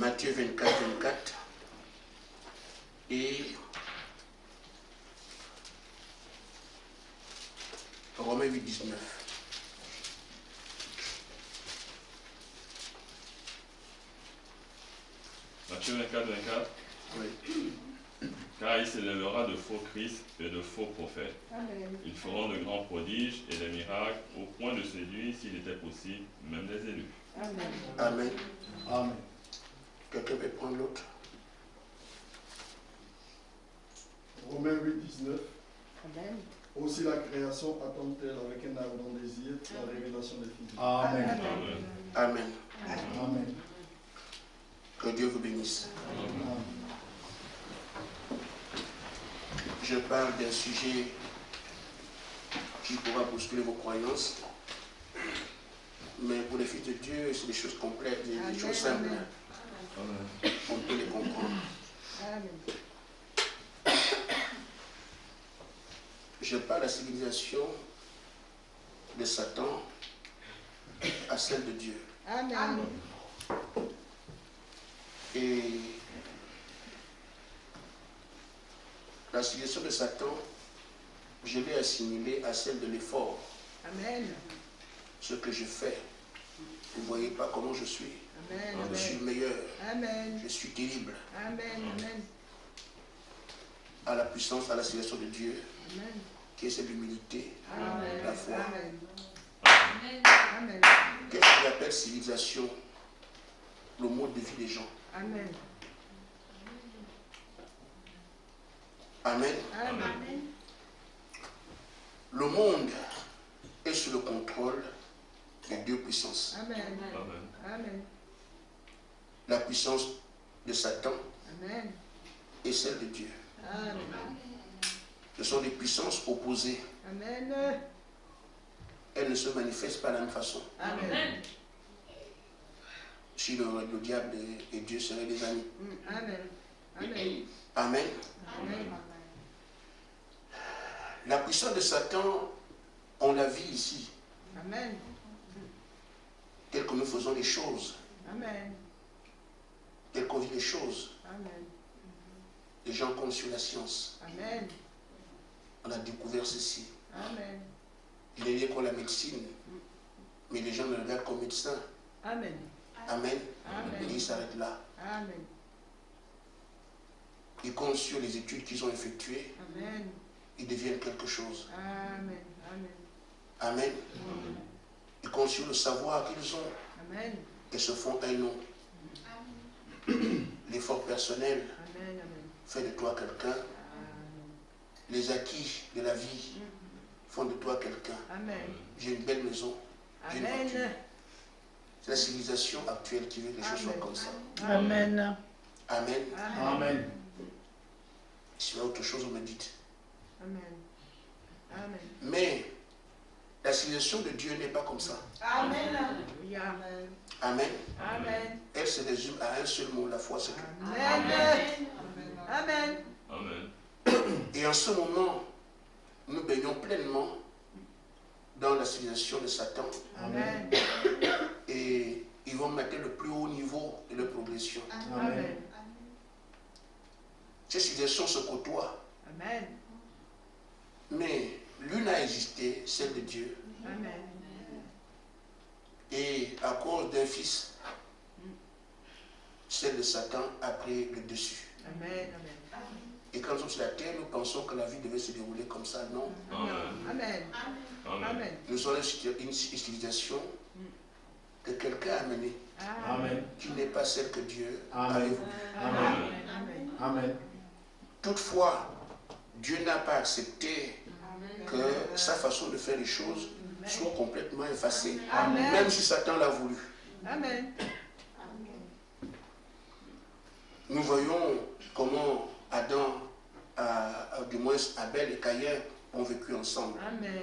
Matthieu 24, 24 et Romains 8, 19. Matthieu 24, 24. Oui. Car il s'élèvera de faux Christ et de faux prophètes. Amen. Ils feront de grands prodiges et des miracles au point de séduire, s'il était possible, même les élus. Amen. Amen. Amen. Quelqu'un peut prendre l'autre? Romains 8, 19. Amen. Aussi la création attend-elle avec un ardent désir la révélation des fils de Dieu. Amen. Amen. Amen. Amen. Que Dieu vous bénisse. Amen. Je parle d'un sujet qui pourra bousculer vos croyances, mais pour les fils de Dieu, c'est des choses complètes, des choses simples. Amen. On peut les comprendre. Amen. Je parle de la civilisation de Satan à celle de Dieu. Amen. Et la civilisation de Satan, je l'ai assimilée à celle de l'effort. Amen. Ce que je fais, vous ne voyez pas comment je suis. Amen. Je suis le meilleur. Amen. Je suis terrible. Amen. Amen. À la puissance, à la civilisation de Dieu, Amen. qui est cette humilité, Amen. la foi. Amen. Amen. Qu'est-ce qu'on appelle civilisation? Le mode de vie des gens. Amen. Amen. Amen. Le monde est sous le contrôle de deux puissances. Amen. Amen. Amen. La puissance de Satan Amen. et celle de Dieu. Amen. Ce sont des puissances opposées. Amen. Elles ne se manifestent pas de la même façon. Amen. Si le diable et Dieu seraient des amis. Amen. Amen. Amen. Amen. La puissance de Satan, on la vit ici, Amen. tel que nous faisons les choses, Amen. tel qu'on vit les choses. Amen. Les gens comptent sur la science. Amen. On a découvert ceci. Amen. Il est lié qu'on la médecine, mais les gens ne regardent qu'au médecin. Amen. Amen. Amen. Et ils s'arrêtent là. Amen. Ils comptent sur les études qu'ils ont effectuées. Amen. Ils deviennent quelque chose. Amen. Amen. Amen. Ils comptent sur le savoir qu'ils ont Amen. et se font un nom. L'effort personnel Amen. Amen. fait de toi quelqu'un. Les acquis de la vie font de toi quelqu'un. Amen. J'ai une belle maison. J'ai une voiture. Amen. C'est la civilisation actuelle qui veut que les choses soient comme ça. Amen. Amen. Amen. Si vous avez autre chose, vous me dites. Amen. Amen. Mais la civilisation de Dieu n'est pas comme ça. Amen. Amen. Amen. Amen. Elle se résume à un seul mot, la foi, c'est tout. Amen. Amen. Amen. Et en ce moment, nous baignons pleinement dans la civilisation de Satan. Amen. Et ils vont mettre le plus haut niveau de leur progression. Amen. Ces civilisations se côtoient. Amen. Mais l'une a existé, celle de Dieu. Amen. Et à cause d'un fils, celle de Satan a pris le dessus. Amen. Et quand nous sommes sur la terre, nous pensons que la vie devait se dérouler comme ça. Non. Amen. Amen. Amen. Nous sommes une civilisation que quelqu'un a menée, Amen. qui n'est pas celle que Dieu Amen. avait voulu. Amen. Amen. Toutefois, Dieu n'a pas accepté que sa façon de faire les choses soit complètement effacée, Amen. même si Satan l'a voulu. Amen. Nous voyons comment Adam, du moins Abel et Caïn, ont vécu ensemble, Amen.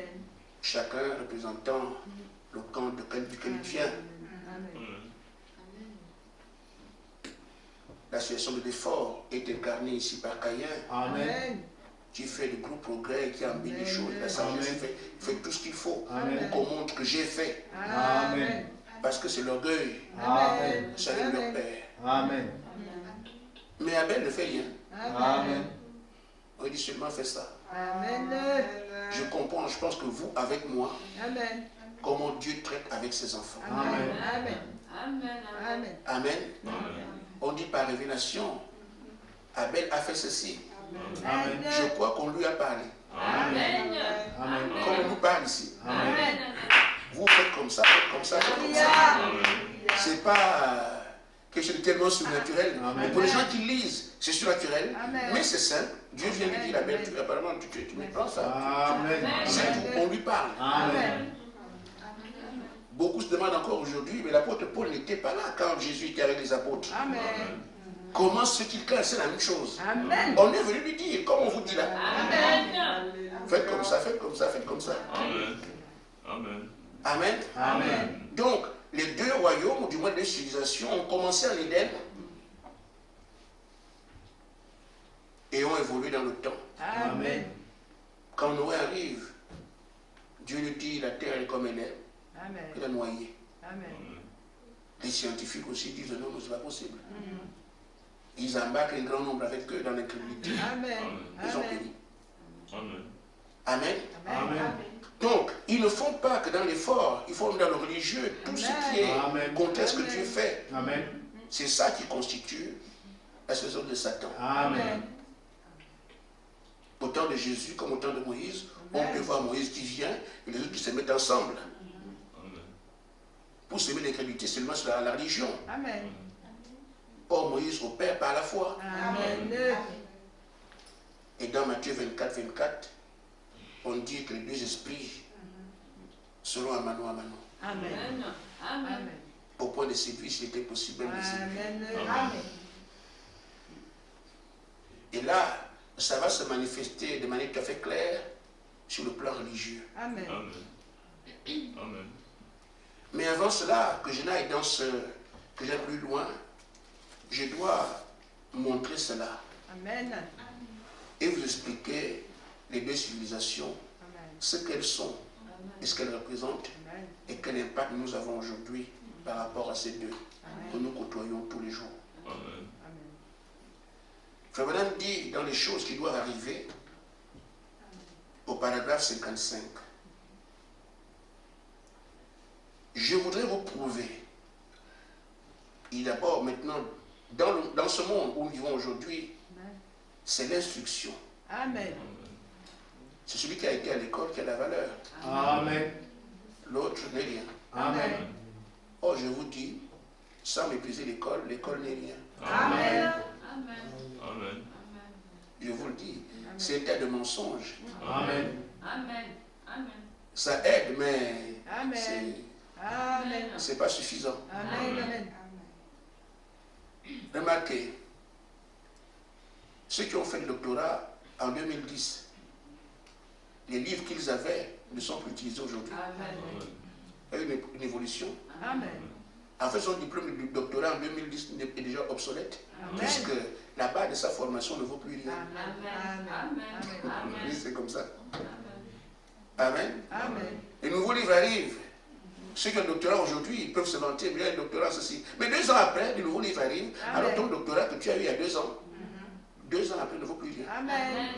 chacun représentant le camp duquel il vient. Amen. La situation de l'effort est incarnée ici par Caïn, Amen. qui fait de gros progrès et qui embellit les choses. La sagesse fait tout ce qu'il faut Amen. pour qu'on montre que j'ai fait. Amen. Parce que c'est l'orgueil, Amen. ça vient de leur père. Amen. Mais Abel ne fait rien. Amen. On dit seulement fait ça. Amen. Je comprends, je pense que vous, avec moi, Amen. comment Dieu traite avec ses enfants. Amen. Amen. Amen. Amen. Amen. Amen. On dit par révélation, Abel a fait ceci. Amen. Je crois qu'on lui a parlé. Amen. Amen. Comme on nous parle ici. Amen. Vous faites comme ça, faites comme ça, faites comme ça. Amen. C'est pas quelque chose de tellement surnaturel. Amen. Mais pour les gens qui lisent, c'est surnaturel. Amen. Mais c'est simple. Dieu vient lui dire, Abel, apparemment, tu me prends ça. Amen. C'est tout. On lui parle. Amen. Beaucoup se demandent encore aujourd'hui, mais l'apôtre Paul n'était pas là quand Jésus était avec les apôtres. Amen. Comment ce qu'il c'est la même chose. Amen. On est venu lui dire, comme on vous dit là. Amen. Faites comme ça, faites comme ça, faites comme ça. Amen. Amen. Amen. Amen. Donc, les deux royaumes, ou du moins deux civilisations, ont commencé en Éden et ont évolué dans le temps. Amen. Quand Noé arrive, Dieu lui dit, la terre est comme elle est, Amen. il a noyé. Amen. Les scientifiques aussi disent, non, ce n'est pas possible. Ils embarquent un grand nombre avec eux dans l'incrédulité. Amen. Ils ont Amen. péri. Amen. Amen. Amen. Donc, ils ne font pas que dans l'effort, ils font dans le religieux tout ce qui est Amen. contre ce que Amen. Dieu fait. Amen. C'est ça qui constitue la saison de Satan. Amen. Au temps de Jésus comme au temps de Moïse, on Amen. peut voir Moïse qui vient et les autres qui se mettent ensemble Amen. pour semer l'incrédulité seulement sur la religion. Amen. Or, Moïse opère par la foi. Amen. Et dans Matthieu 24, 24, on dit que les deux esprits seront à mano à mano. Amen. Amen. Au point de séduire, s'il était possible, même de séduire. Amen. Et là, ça va se manifester de manière tout à fait claire sur le plan religieux. Amen. Amen. Amen. Mais avant cela, que je n'aille dans ce, que j'aille plus loin, je dois montrer cela Amen. et vous expliquer les deux civilisations, Amen. ce qu'elles sont et ce qu'elles représentent Amen. et quel impact nous avons aujourd'hui par rapport à ces deux que Amen. nous côtoyons tous les jours. Amen. Amen. Frère Branham dit dans les choses qui doivent arriver au paragraphe 55, je voudrais vous prouver, et d'abord maintenant, dans ce monde où nous vivons aujourd'hui, c'est l'instruction. Amen. C'est celui qui a été à l'école qui a la valeur. Amen. L'autre n'est rien. Amen. Or, je vous dis, sans mépriser l'école, l'école n'est rien. Amen. Amen. Amen. Je vous le dis, c'est un tas de mensonges. Amen. Amen. Amen. Ça aide, mais Amen. Amen. c'est pas suffisant. Amen. Amen. Remarquez, ceux qui ont fait le doctorat en 2010, les livres qu'ils avaient ne sont plus utilisés aujourd'hui. Amen. Il y a eu une évolution. Amen. En fait, son diplôme de doctorat en 2010 est déjà obsolète, Amen. puisque la base de sa formation ne vaut plus rien. Amen. Amen. Oui, Amen. c'est comme ça. Amen. Amen. Amen. Les nouveaux livres arrivent. Ceux qui ont le doctorat aujourd'hui, ils peuvent se vanter, mais il y a un doctorat, ceci. Mais 2 ans après, les nouveaux livres arrivent. Amen. Alors ton doctorat que tu as eu il y a 2 ans, 2 ans après ne vaut plus rien. Amen.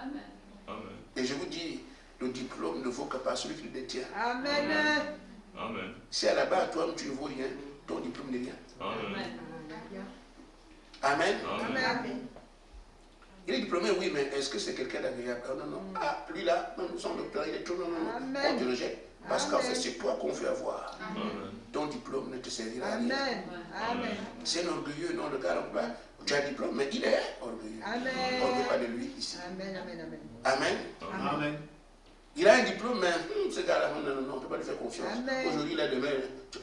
Amen. Amen. Et je vous dis, le diplôme ne vaut que par celui qui le détient. Amen. Amen. Si à la base, toi-même, tu ne vaux rien, ton diplôme n'est rien. Amen. Amen. Amen. Il est diplômé, oui, mais est-ce que c'est quelqu'un d'agréable? Oh, non, non. Ah, lui là, même son doctorat, il est trop, non, non, non. Amen. On te rejette. Parce qu'en Amen. fait, c'est toi qu'on veut avoir. Amen. Ton diplôme ne te servira à rien. Amen. Amen. C'est un orgueilleux, non, le gars, on va- tu as un diplôme, mais il est orgueilleux. Amen. On ne veut pas de lui ici. Amen. Amen. Amen. Amen. Amen. Il a un diplôme, mais ce gars-là, non, non, non, on ne peut pas lui faire confiance. Amen. Aujourd'hui, là, demain,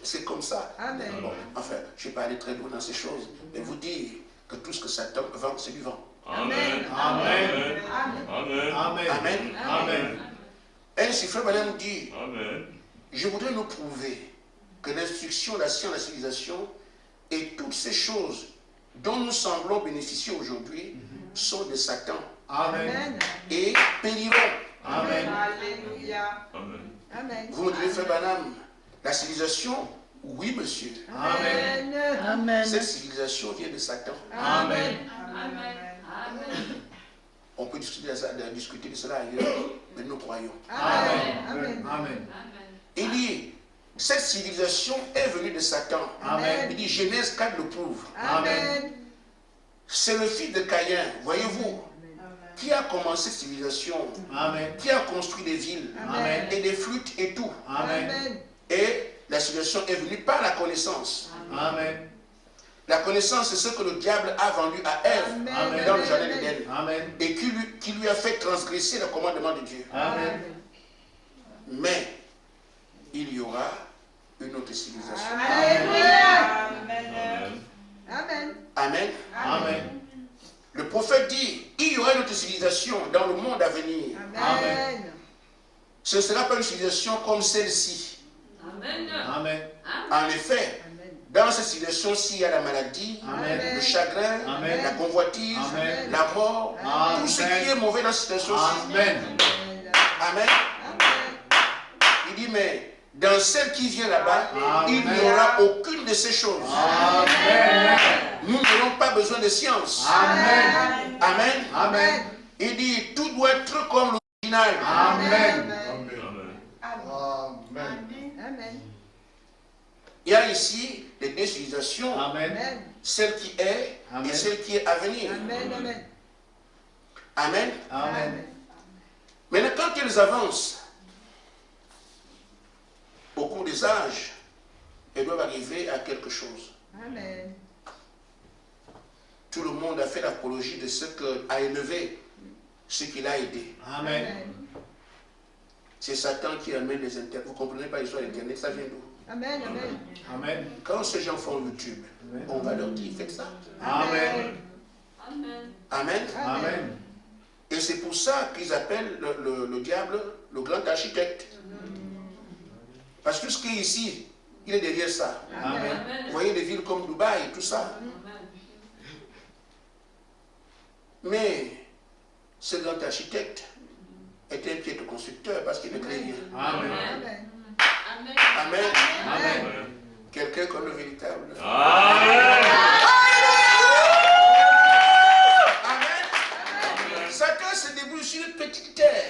c'est comme ça. Amen. Bon, enfin, je ne vais pas aller très loin dans ces choses, mais vous dire que tout ce que Satan vend, c'est du vent. Amen. Amen. Amen. Amen. Amen. Amen. Ainsi, frère Madame dit, Amen. je voudrais nous prouver que l'instruction, la science, la civilisation et toutes ces choses dont nous semblons bénéficier aujourd'hui sont de Satan Amen. Amen. et périront. Amen. Alléluia. Amen. Amen. Vous me direz, frère Banham, la civilisation Oui, monsieur. Amen. Amen. Cette civilisation vient de Satan. Amen. Amen. Amen. On peut discuter de cela ailleurs, mais nous croyons. Amen. Amen. Amen. Il dit, cette civilisation est venue de Satan. Amen. Il dit, Genèse 4 le prouve. Amen. C'est le fils de Caïn, voyez-vous, qui a commencé cette civilisation, Amen. qui a construit des villes, Amen. et des flûtes et tout. Amen. Et la civilisation est venue par la connaissance. Amen. La connaissance, c'est ce que le diable a vendu à Ève Amen. dans le jardin d'Éden. Amen. Et qui lui a fait transgresser le commandement de Dieu. Amen. Mais il y aura une autre civilisation. Alléluia. Amen. Amen. Amen. Amen. Le prophète dit, il y aura une autre civilisation dans le monde à venir. Amen. Ce ne sera pas une civilisation comme celle-ci. Amen. Amen. En effet, dans cette civilisation-ci, il y a la maladie, Amen. le chagrin, Amen. la convoitise, Amen. la mort, Amen. tout ce qui est mauvais dans cette civilisation-ci. Amen. Amen. Il dit, mais dans celle qui vient là-bas, Amen. il n'y aura aucune de ces choses. Amen. Nous n'aurons pas besoin de science. Amen. Amen. Amen. Il dit, tout doit être comme l'original. Amen. Amen. Amen. Il y a ici les deux civilisations, Amen. celle qui est Amen. et celle qui est à venir. Amen. Amen. Amen. Amen. Maintenant, quand ils avancent au cours des âges, ils doivent arriver à quelque chose. Amen. Tout le monde a fait l'apologie de ce qu'a élevé, ce qu'il a aidé. Amen. C'est Satan qui amène les internet. Vous ne comprenez pas l'histoire d'Internet, ça vient d'où? Amen. Amen. Amen. Quand ces gens font YouTube, on va leur dire, faites ça. Amen. Amen. Amen. Amen. Et c'est pour ça qu'ils appellent le diable le grand architecte. Parce que tout ce qui est ici, il est derrière ça. Amen. Vous voyez des villes comme Dubaï, tout ça. Mais ce grand architecte était un piètre constructeur parce qu'il ne crée rien. Amen. Amen. Amen. Amen. Amen. Quelqu'un comme le véritable. Amen. Amen. Satan se débrouille sur une petite terre.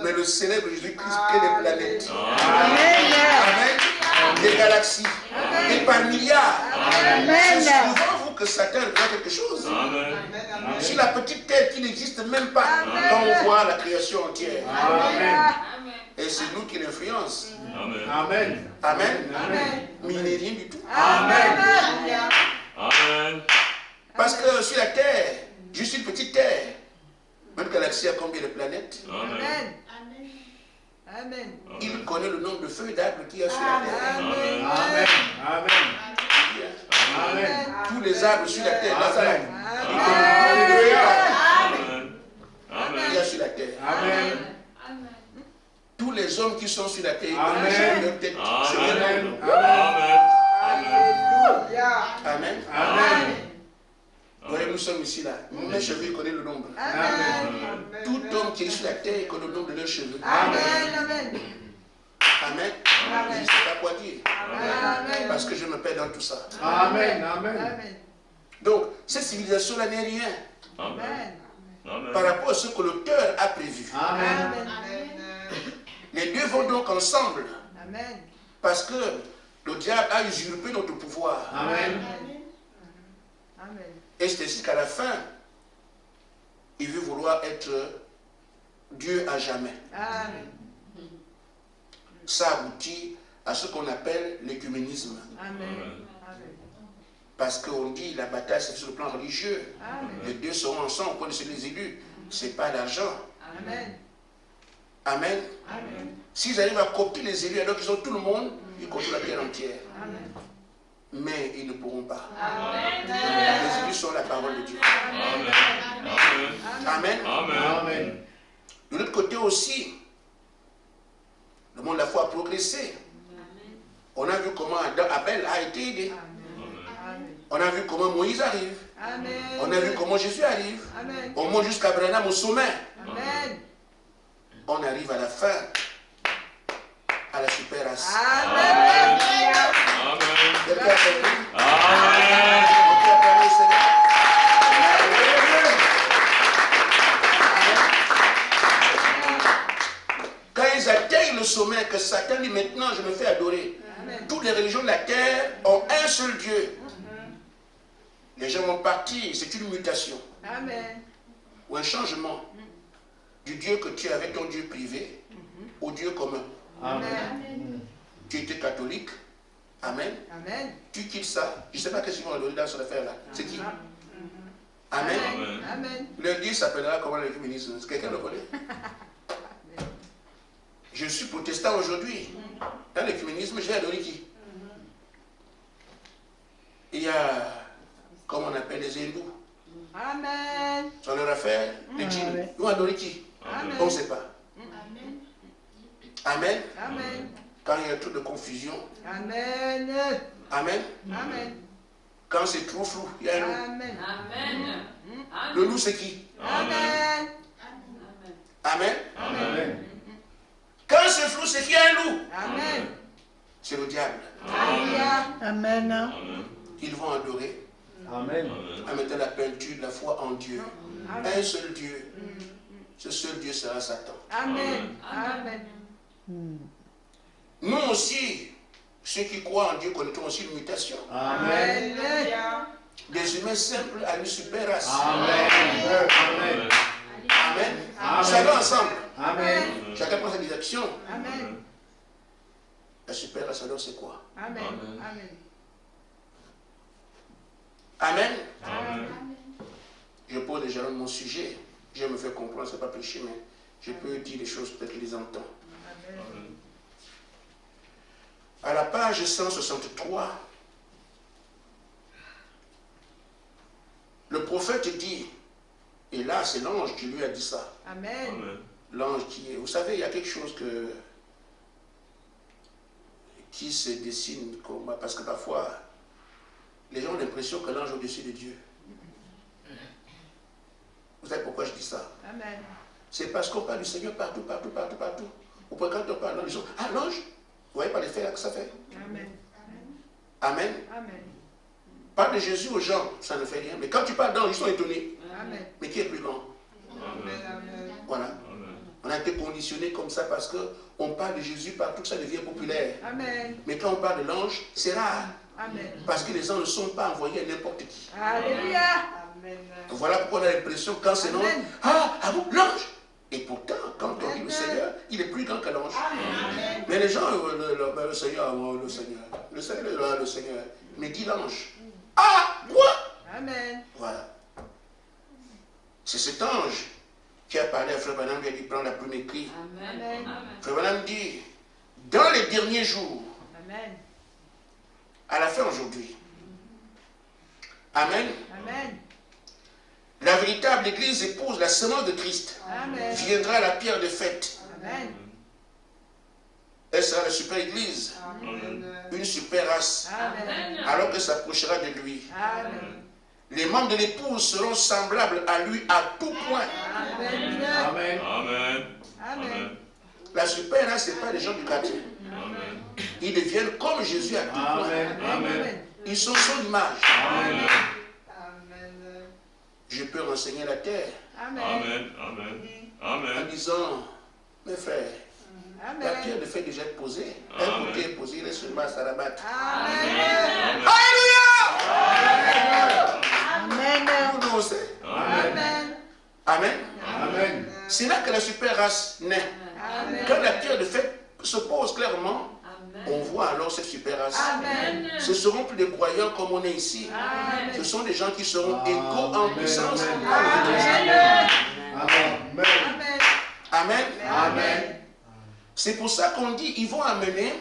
Mais le célèbre Jésus-Christ crée des planètes. Amen. Des galaxies. Et par milliards. C'est souvent vous que Satan voit quelque chose. Amen. Sur la petite terre qui n'existe même pas. Quand on voit la création entière. Amen. Et c'est nous qui l'influence. Amen. Amen. Amen. Amen. Mais il n'est rien du tout. Amen. Amen. Parce que sur la terre, juste une petite terre. Notre galaxie a combien de planètes? Amen. Amen. Il connaît le nombre de feuilles d'arbres qu'il y a sur la terre. Amen. Amen. Amen. Amen. Tous les arbres sur la terre, là, ça, Amen. il connaît le nombre de arbres Amen. qu'il y a sur la terre. Amen. Tous les hommes qui sont sur la terre, ils Amen. connaissent leur tête. C'est Amen. vrai. Amen. Amen. Amen. Vous voyez, nous sommes ici là. Mes cheveux, ils connaissent le nombre. Amen. Tout homme qui est sur la terre, il connaît le nombre de leurs cheveux. Amen. Amen. Amen. Je ne sais pas quoi dire. Amen. Parce que je me perds dans tout ça. Amen. Amen. Amen. Donc, cette civilisation-là n'est rien Amen. Amen. par rapport à ce que l'auteur a prévu. Amen. Les deux vont donc ensemble Amen. parce que le diable a usurpé notre pouvoir. Amen. Amen. Et c'est ainsi qu'à la fin, il veut vouloir être Dieu à jamais. Amen. Ça aboutit à ce qu'on appelle l'écuménisme. Amen. Parce qu'on dit la bataille c'est sur le plan religieux. Amen. Les deux seront ensemble pour laisser les élus. Ce n'est pas l'argent. Amen. Amen. Amen. S'ils arrivent à copier les élus alors qu'ils ont tout le monde, ils contrôlent la terre entière. Amen. Mais ils ne pourront pas. Amen. Les élus sont la parole de Dieu. Amen. Amen. De l'autre côté aussi, le monde de la foi a progressé. On a vu comment Abel a été aidé. Amen. On a vu comment Moïse arrive. Amen. On a vu comment Jésus arrive. Amen. On monte jusqu'à Abraham au sommet. Amen. On arrive à la fin. à la super race. Amen. Quelqu'un a compris? Amen. On peut acclamer le Seigneur. Quand ils atteignent le sommet, que Satan dit maintenant je me fais adorer. Toutes les religions de la terre ont un seul Dieu. Les gens vont partir, c'est une mutation. Amen. Ou un changement du Dieu que tu avais, ton Dieu privé, au Dieu commun. Amen. Tu étais catholique. Amen. Amen. Tu quittes ça. Je ne sais pas qu'est-ce qu'ils vont donner dans cette affaire-là. C'est qui? Amen. Amen. Amen. Le Dieu s'appellera comment l'écuménisme? Quelqu'un le connaît? Je suis protestant aujourd'hui. Dans l'écuménisme, j'ai adoré qui? Il y a, comment on appelle les hindous. Amen. Sur leur affaire, les djinns. Ils vont adorer qui? Amen. On ne sait pas. Amen. Amen. Quand il y a trop de confusion. Amen. Amen. Amen. Quand c'est trop flou, il y a un loup. Amen. Amen. Le loup, c'est qui? Amen. Amen. Amen. Quand c'est flou, c'est qu'il y a un loup. Amen. C'est le diable. Alléluia. Amen. Amen. Ils vont adorer Amen. en mettant la peinture de la foi en Dieu. Amen. Un seul Dieu. Ce seul Dieu sera Satan. Amen. Amen. Nous aussi, ceux qui croient en Dieu connaîtront aussi une mutation. Amen. Amen. Des humains simples à une super race. Amen. Amen. Amen. Amen. Chacun ensemble. Amen. Chacun prend sa direction. Amen. La super race alors c'est quoi? Amen. Amen. Amen. Amen. Amen. Je pose déjà mon sujet. Je me fais comprendre, ce n'est pas péché, mais je peux dire des choses, peut-être qu'ils les entendent. Amen. À la page 163, le prophète dit, et là c'est l'ange qui lui a dit ça. Amen. Amen. L'ange qui est... Vous savez, il y a quelque chose qui se dessine comme... Parce que parfois, les gens ont l'impression que l'ange est au-dessus de Dieu. Vous savez pourquoi je dis ça? Amen. C'est parce qu'on parle du Seigneur partout, partout, partout, partout. Ou quand on parle, les gens, ah l'ange, vous voyez pas l'effet là que ça fait? Amen. Amen. Amen. Parle de Jésus aux gens, ça ne fait rien. Mais quand tu parles d'ange, ils sont étonnés. Amen. Mais qui est plus grand? Amen. Amen. Voilà. Amen. On a été conditionné comme ça parce qu'on parle de Jésus partout, ça devient populaire. Amen. Mais quand on parle de l'ange, c'est rare. Amen. Parce que les anges ne sont pas envoyés à n'importe qui. Alléluia. Amen. Voilà pourquoi on a l'impression quand c'est l'ange, Amen. ah bon, l'ange. Et pourtant, quand on dit le Seigneur, il est plus grand que l'ange. Mais les gens, le Seigneur, le Seigneur, le Seigneur, le Seigneur. Mais dit l'ange. Ah, quoi? Amen. Voilà. C'est cet ange qui a parlé à Frère Branham, il a dit prends la plume écrite. Amen. Frère Branham dit, dans les derniers jours, Amen. à la fin aujourd'hui, Amen, Amen. la véritable Église épouse la semence de Christ. Amen. Viendra la pierre de fête. Amen. Elle sera la super Église, Amen. une super race, Amen. alors qu'elle s'approchera de lui. Amen. Les membres de l'épouse seront semblables à lui à tout point. Amen. Amen. Amen. Amen. La super race, ce n'est pas les gens du quartier. Amen. Ils deviennent comme Jésus à tout point. Amen. Amen. Ils sont son image. Amen. Amen. Je peux renseigner la terre Amen. Amen. Amen. en Amen. disant, mes frères, la Amen. pierre de fait déjà est posée. Amen. Un côté est posé, il est seulement à Sarabat. Amen. Alléluia! Amen. Nous aussi. Amen. Amen. Amen. C'est là que la super race naît. Amen. Quand la pierre de fait se pose clairement, on voit alors cette super race. Amen. Ce ne seront plus des croyants comme on est ici. Amen. Ce sont des gens qui seront égaux en puissance. Amen. Amen. Amen. Amen. C'est pour ça qu'on dit, ils vont amener.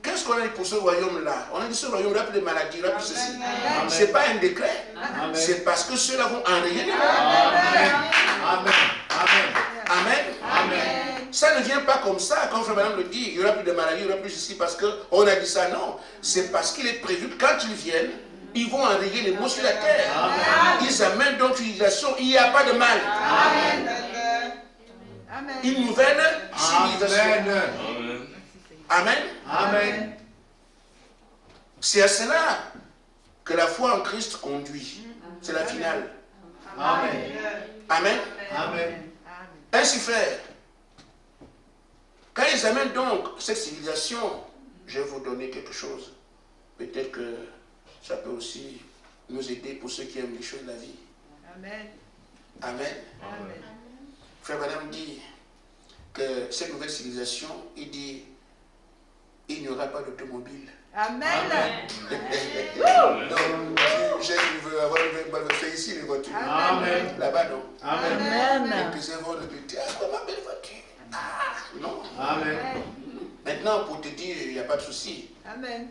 Qu'est-ce qu'on a dit pour ce royaume-là? On a dit ce royaume-là, il y aura plus de maladies, il n'y aura plus ceci. Amen. Ce n'est pas un décret. Amen. C'est parce que ceux-là vont enrayer les morts. Amen. Amen. Amen. Amen. Ça ne vient pas comme ça, comme Frère Madame le dit, il n'y aura plus de maladies, il n'y aura plus ceci parce qu'on a dit ça. Non. C'est parce qu'il est prévu que quand ils viennent, ils vont enrayer les maux sur la terre. Amen. Ils amènent donc civilisation, il n'y a pas de mal. Amen. Amen. Une nouvelle civilisation. Amen. Amen. Amen. Amen. C'est à cela que la foi en Christ conduit. C'est la finale. Amen. Amen. Amen. Ainsi fait, quand ils amènent donc cette civilisation, je vais vous donner quelque chose. Peut-être que ça peut aussi nous aider pour ceux qui aiment les choses de la vie. Amen. Amen. Amen. Frère Madame dit que cette nouvelle civilisation, il dit, il n'y aura pas d'automobile. Amen. Non, je veux avoir une voiture ici, les voitures. Amen. Là-bas, non. Amen. Et puis c'est bon de dire, ah, ma belle voiture. Ah, non. Amen. Maintenant, pour te dire, il n'y a pas de souci. Amen.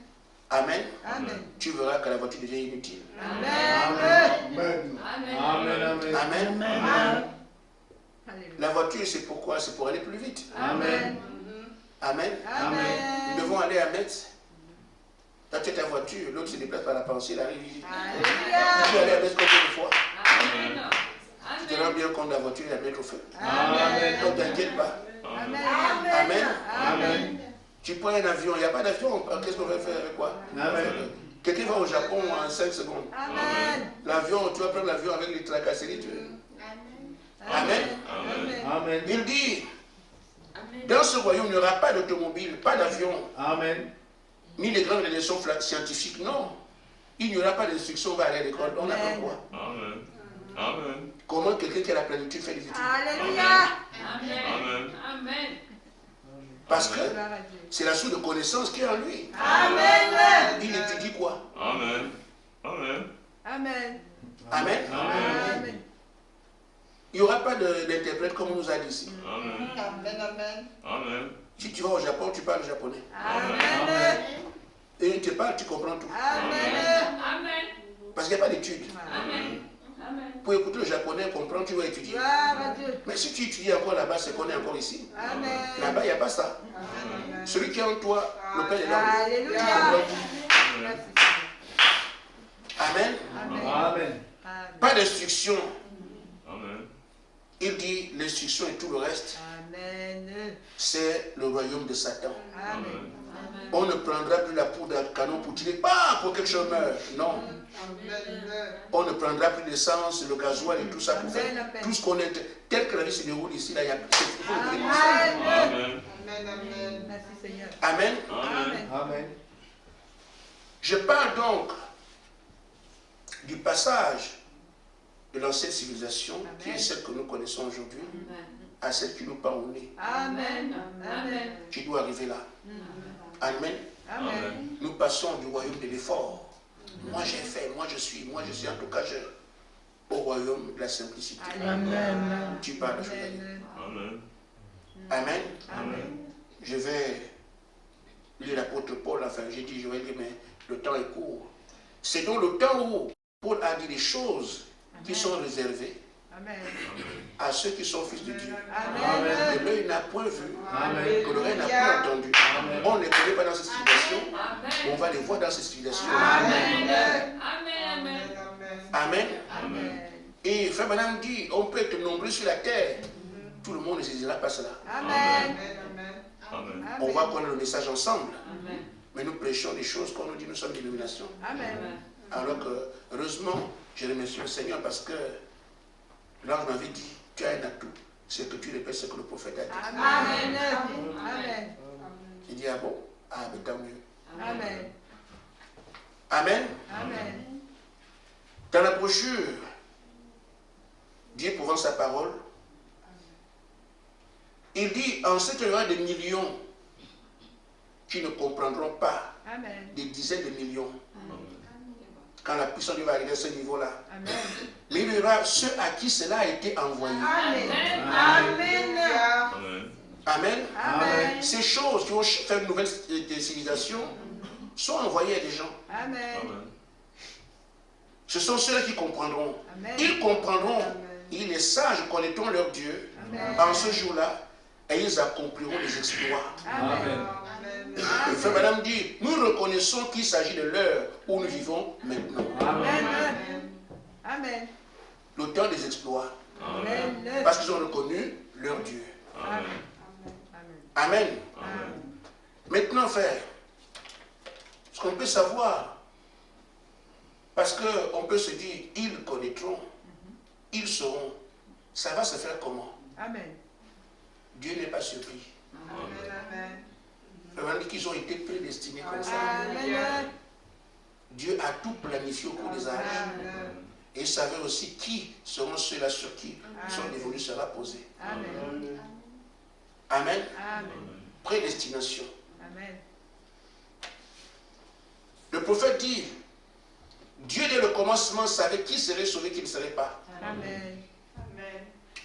Amen. Amen. Tu verras que la voiture devient inutile. Amen. Amen. Amen. Amen. Amen. Alléluia. La voiture, c'est pourquoi? C'est pour aller plus vite. Amen. Amen. Amen. Nous devons aller à Metz. Là, tu as ta voiture, l'autre se déplace par la pensée, il arrive. Alléluia. Tu vas aller à Metz combien de fois? Amen. Tu te rends bien compte de la voiture, il la met au feu. Amen. Donc, t'inquiète pas. Amen. Amen. Amen. Tu prends un avion, il n'y a pas d'avion. Qu'est-ce qu'on va faire avec quoi? Amen. Quelqu'un va au Japon en 5 secondes. Amen. L'avion, tu vas prendre l'avion avec les tracasseries. Amen. Amen. Il dit, dans ce royaume, il n'y aura pas d'automobile, pas d'avion, Amen. ni les grandes leçons scientifiques. Non. Il n'y aura pas d'instruction, on va aller à l'école. On apprend quoi? Amen. Amen. Comment quelqu'un qui a la plénitude fait des études? Alléluia. Amen. Amen. Parce que Gloire à Dieu. c'est la source de connaissance qui est en lui. Amen. Il étudie quoi? Amen. Amen. Amen. Amen. Amen. Il n'y aura pas d'interprète comme on nous a dit ici. Amen. Amen. Amen. Si tu vas au Japon, tu parles japonais. Amen. Et il te parle, tu comprends tout. Amen. Amen. Parce qu'il n'y a pas d'études. Amen. Amen. Pour écouter le japonais, comprendre, tu vas étudier. Gloire à Dieu. Mais si tu étudies encore là-bas, c'est qu'on est encore ici. Amen. Là-bas, il n'y a pas ça. Amen. Celui qui est en toi, le Père est là. Alléluia. Merci. Amen. Amen. Amen. Amen. Pas d'instruction. Amen. Il dit l'instruction et tout le reste, Amen. c'est le royaume de Satan. Amen. On ne prendra plus la poudre à canon pour tirer, pas pour que quelque meure. Non. On ne prendra plus l'essence, le gasoil et tout ça pour faire tout ce qu'on est. Tel que la vie se déroule ici, là, il y a. Il faut le dire. Amen. Amen. Merci Seigneur. Amen. Amen. Amen. Je parle donc du passage de l'ancienne civilisation, qui est celle que nous connaissons aujourd'hui, à celle qui nous part au nez. Amen. Amen. Tu dois arriver là. Amen. Amen. Nous passons du royaume de l'effort. Moi j'ai fait, moi je suis, en tout cas, au royaume de la simplicité. Amen. Tu parles de choses à dire. Amen. Amen. Amen. Je vais lire l'apôtre Paul, enfin j'ai dit, je vais lire, mais le temps est court. C'est donc le temps où Paul a dit des choses qui sont réservées Amen. à ceux qui sont fils de Dieu. Amen. Que l'œil n'a point vu, Amen. que l'oreille n'a point entendu. Amen. On ne les connaît pas dans cette civilisation, Amen. on va les voir dans cette civilisation. Amen. Amen. Amen. Amen. Et Frère Madame dit, on peut être nombreux sur la terre. Tout le monde ne saisira pas cela. Amen. Amen. On va connaître le message ensemble. Amen. Mais nous prêchons des choses qu'on nous dit, nous sommes d'illumination. Amen. Alors que, heureusement, je remercie le Seigneur parce que l'ange m'avait dit, tu as un atout, c'est que tu répètes ce que le prophète a dit. Amen. Amen. Il dit, ah bon? Ah, mais tant mieux. Amen. Amen. Amen. Dans la brochure, Dieu pouvant sa parole, il dit, en ce qu'il y aura des millions qui ne comprendront pas, Amen. des dizaines de millions, quand la puissance de Dieu va arriver à ce niveau-là. Amen. Mais il y aura ceux à qui cela a été envoyé. Amen. Amen. Amen. Amen. Amen. Ces choses qui vont faire une nouvelle civilisation sont envoyées à des gens. Amen. Amen. Ce sont ceux-là qui comprendront. Amen. Ils comprendront. Amen. Et les sages connaîtront leur Dieu. Amen. En ce jour-là, et ils accompliront les exploits. Amen. Et Frère Madame dit, nous reconnaissons qu'il s'agit de l'heure où nous vivons maintenant. Amen. Amen. Le temps des exploits. Amen. Parce qu'ils ont reconnu leur Dieu. Amen. Amen. Amen. Maintenant, ça va se faire comment? Amen. Dieu n'est pas surpris. Amen. On dit qu'ils ont été prédestinés comme ça. Amen. Dieu a tout planifié au cours des âges. Et il savait aussi qui seront ceux-là sur qui son dévolu sera posé. Amen. Amen. Amen. Prédestination. Amen. Le prophète dit, Dieu dès le commencement savait qui serait sauvé, qui ne serait pas. Amen.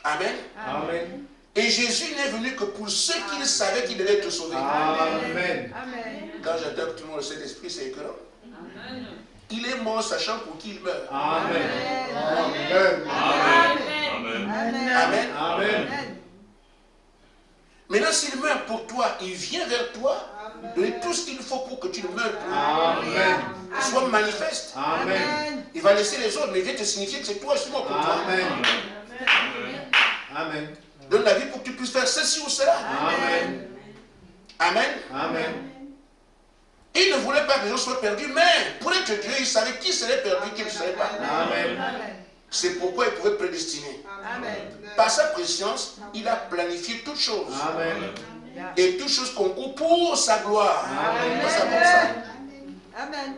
Amen. Amen. Et Jésus n'est venu que pour ceux qui savaient qu'ils devaient être sauvés. Amen. Amen. Quand j'entends que tout le monde le Saint-Esprit, c'est écœurant. Amen. Il est mort sachant pour qui il meurt. Amen. Amen. Amen. Amen. Amen. Amen. Maintenant, s'il meurt pour toi, il vient vers toi, donner tout ce qu'il faut pour que tu ne meurs plus. Amen. Sois manifeste. Amen. Il va laisser les autres, mais il vient te signifier que c'est toi seulement pour toi. Amen. Amen. Donne la vie pour que tu puisses faire ceci ou cela. Amen. Amen. Amen. Il ne voulait pas que les gens soient perdus, mais pour être Dieu, il savait qui serait perdu, qui ne serait pas. Amen. C'est pourquoi il pouvait prédestiner. Amen. Par sa préscience, il a planifié toutes choses. Amen. Et toutes choses concourent pour sa gloire. Amen. Nous savons ça. Amen. Amen.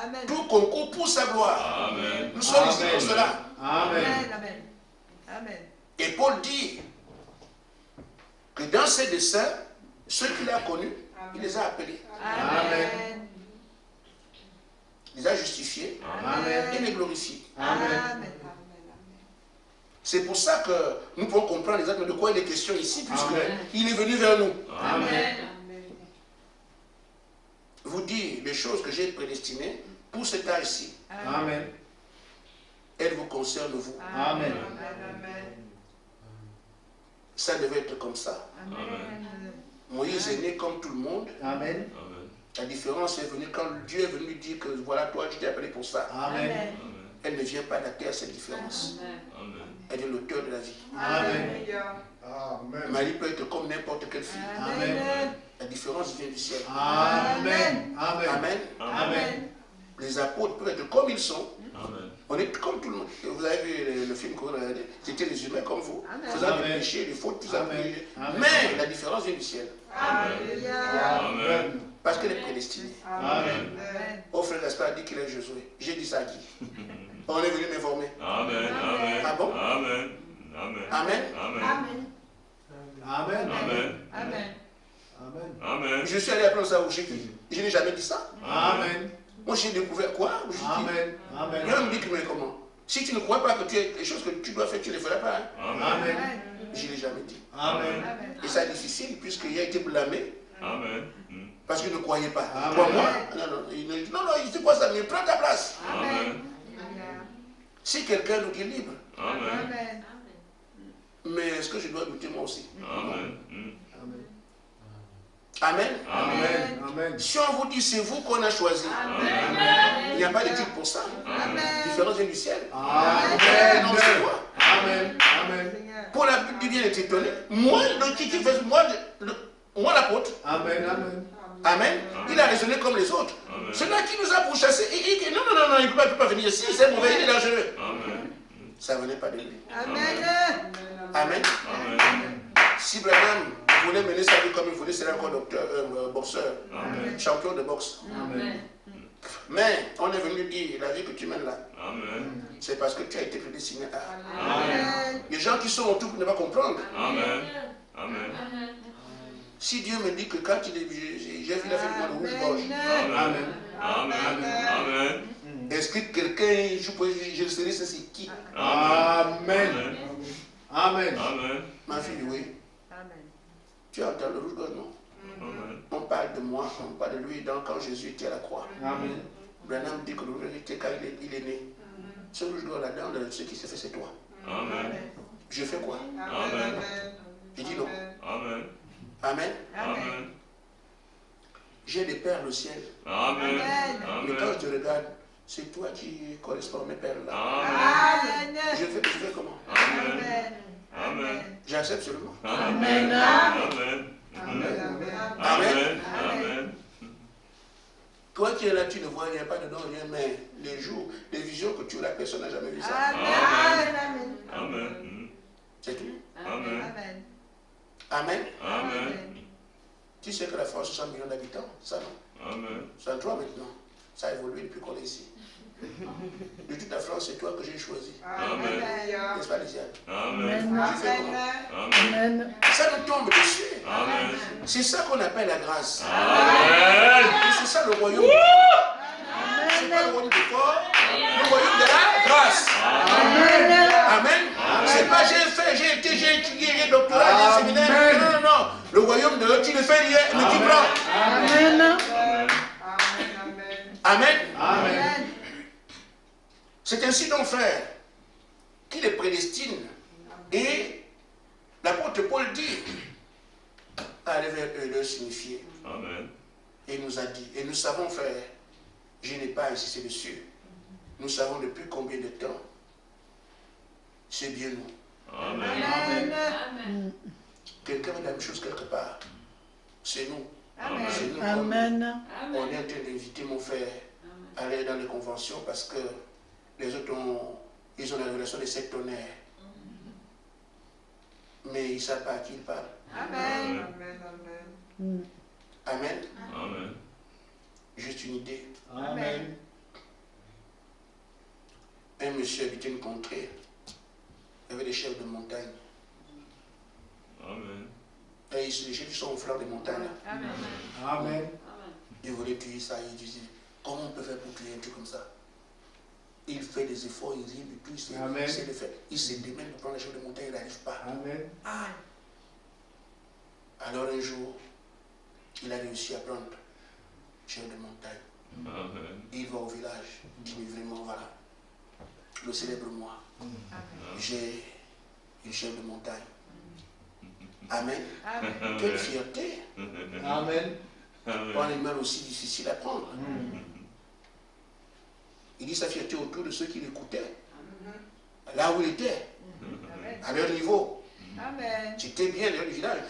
Amen. Tout concourt pour sa gloire. Amen. Nous sommes ici pour cela. Amen. Amen. Amen. Et Paul dit que dans ses desseins, ceux qu'il a connus, il les a appelés. Amen. Il les a justifiés Amen. et les glorifiés. Amen. C'est pour ça que nous pouvons comprendre exactement de quoi il est question ici, Amen. puisqu'il est venu vers nous. Amen. Vous dire les choses que j'ai prédestinées pour cet âge-ci, Amen. elles vous concernent vous. Amen. Ça devait être comme ça. Amen. Moïse est né comme tout le monde. Amen. Amen. La différence est venue quand Dieu est venu lui dire que voilà, toi, je t'ai appelé pour ça. Amen. Elle ne vient pas de la terre, cette différence. Amen. Elle est l'auteur de la vie. Amen. Amen. Marie peut être comme n'importe quelle fille. Amen. La différence vient du ciel. Amen. Amen. Amen. Amen. Les apôtres peuvent être comme ils sont. Amen. On est comme tout le monde. Vous avez vu le film qu'on a regardé, c'était les humains comme vous, Amen. faisant des Amen. péchés, des fautes, tout ça. Amen. Amen. Mais la différence vient du ciel. Amen. Parce qu'elle est prédestinée. Amen. Oh, frère Gaspard a dit qu'il est Josué. J'ai dit ça à qui? On est venu m'informer. Amen. Amen. Ah bon? Amen. Amen. Amen. Amen. Amen. Amen. Amen. Amen. Amen. Je suis allé apprendre ça au Chèque. Je n'ai jamais dit ça. Amen. Moi, j'ai découvert quoi? Je dis, Amen. il y a Amen. un me dit que mais comment? Si tu ne crois pas que tu es les choses que tu dois faire, tu ne les feras pas. Hein? Amen. Je ne l'ai jamais dit. Amen. Et ça est difficile puisqu'il a été blâmé Amen. parce qu'il ne croyait pas. Amen. Crois-moi. Non, non, il ne dit non, non, il dit quoi ça? Mais prends ta place. Amen. Si quelqu'un nous dit libre, Amen. mais est-ce que je dois douter moi aussi? Amen. Amen. Amen. Amen. Si on vous dit c'est vous qu'on a choisi, il n'y a pas de titre pour ça. La différence vient du ciel. Amen. Non, c'est quoi? Amen. Amen. Pour la Bible dit bien est étonné. Moi, qui fait moi l'apôtre. Amen. Amen. Amen. Il a raisonné comme les autres. Celui-là qui nous a pourchassés, non, non, non, non, il ne peut pas venir ici, c'est mauvais, il est dangereux. Amen. Ça ne venait pas de lui. Amen. Amen. Amen. Si Branham voulait mener sa vie comme il voulait, c'est encore boxeur, Amen. champion de boxe. Amen. Mais on est venu dire la vie que tu mènes là, Amen. c'est parce que tu as été prédestiné à. Amen. Les gens qui sont autour ne vont pas comprendre. Amen. Amen. Si Dieu me dit que quand j'ai vu la fête de rouge gorge, Amen. Amen. Amen. est-ce que quelqu'un, je le serai, c'est qui? Amen. Amen. Amen. Ma fille, oui. Amen. Tu entends le rouge gorge, non? Amen. On parle de moi, on parle de lui quand Jésus était à la croix. Amen. Branham dit que le rouge était quand il est né. Ce rouge gorge là-dedans, ce qui s'est fait, c'est toi. Amen. Je fais quoi? Amen. Je dis non. Amen. Amen. Amen. J'ai des perles au ciel. Amen. Mais quand Amen. je te regarde, c'est toi qui correspond à mes perles là. Amen. Je fais comment? Amen. Amen. J'accepte seulement. Amen. Amen. Amen. Amen. Amen. Toi qui es là, tu ne vois rien, pas de don, rien, mais les jours, les visions que tu as, la personne n'a jamais vu ça. Amen. Amen. C'est tout. Amen. Amen. Amen. Amen. Tu sais que la France, 60 millions d'habitants, ça non? Amen. 63 maintenant. Ça a évolué depuis qu'on est ici. De toute la France, c'est toi que j'ai choisi. Amen. N'est-ce pas, Lisiane? Amen. Tu fais comment? Amen. Ça nous tombe dessus. Amen. C'est ça qu'on appelle la grâce. Amen. Et c'est ça le royaume. C'est pas le royaume du corps, le royaume de la grâce. Amen. C'est pas j'ai fait, j'ai été, j'ai étudié, j'ai doctorat, j'ai séminaire. Non, non, non. Le royaume de tu le fais rien, mais tu prends. Amen. Amen. Amen. C'est ainsi donc, frère, qu'il les prédestine. Et l'apôtre Paul dit, aller vers eux de signifier. Amen. Et il nous a dit, et nous savons, frère, je n'ai pas insisté dessus. Nous savons depuis combien de temps c'est bien nous. Amen. Amen. Quelqu'un veut la même chose quelque part. C'est nous. Amen. C'est nous. Amen. On est en train d'inviter mon frère à aller dans les conventions parce que les autres ils ont la révélation des 7 tonnerres. Mais ils ne savent pas à qui ils parlent. Amen. Amen. Amen. Juste une idée. Amen. Un monsieur habitait une contrée. Il y avait des chefs de montagne. Amen. Et les chefs qui sont au flanc des montagnes. Amen. Amen. Ils voulaient tuer ça. Ils disaient, comment on peut faire pour tuer un truc comme ça? Il fait des efforts, il rit, puis Amen. il se démène pour prendre les chefs de montagne, il n'arrive pas. Amen. Alors un jour, il a réussi à prendre le chef de montagne. Amen. Il va au village, il dit, mais vraiment, voilà, le célèbre moi. J'ai une chef de montagne. Amen. Amen. Quelle fierté. Amen. Pour un animal aussi difficile à prendre. Il dit sa fierté autour de ceux qui l'écoutaient. Là où il était, à leur niveau. Amen. C'était bien dans le village.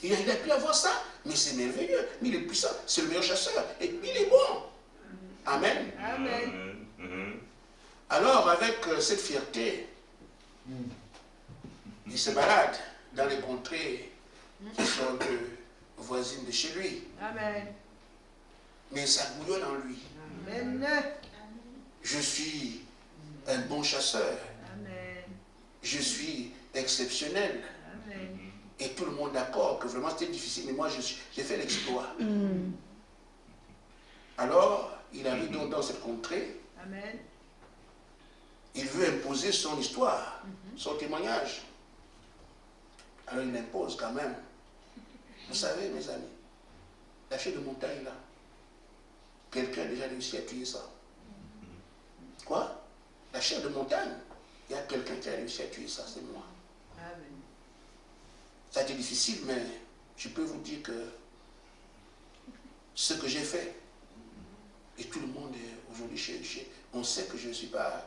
Il a pu avoir ça, mais c'est merveilleux. Mais il est puissant, c'est le meilleur chasseur. Et il est bon. Amen. Amen. Amen. Alors, avec cette fierté, il se balade dans les contrées qui sont voisines de chez lui. Amen. Mais ça bouillonne en lui. Amen. Je suis un bon chasseur. Amen. Je suis exceptionnel. Amen. Et tout le monde d'accord que vraiment c'était difficile, mais moi j'ai fait l'exploit. Alors, il arrive donc dans cette contrée. Amen. Il veut imposer son histoire, son témoignage. Alors il impose quand même. Vous savez, mes amis, la chaîne de montagne là, quelqu'un a déjà réussi à tuer ça. Quoi? La chaîne de montagne, il y a quelqu'un qui a réussi à tuer ça, c'est moi. Amen. Ça a été difficile, mais je peux vous dire que ce que j'ai fait, et tout le monde est aujourd'hui on sait que je ne suis pas...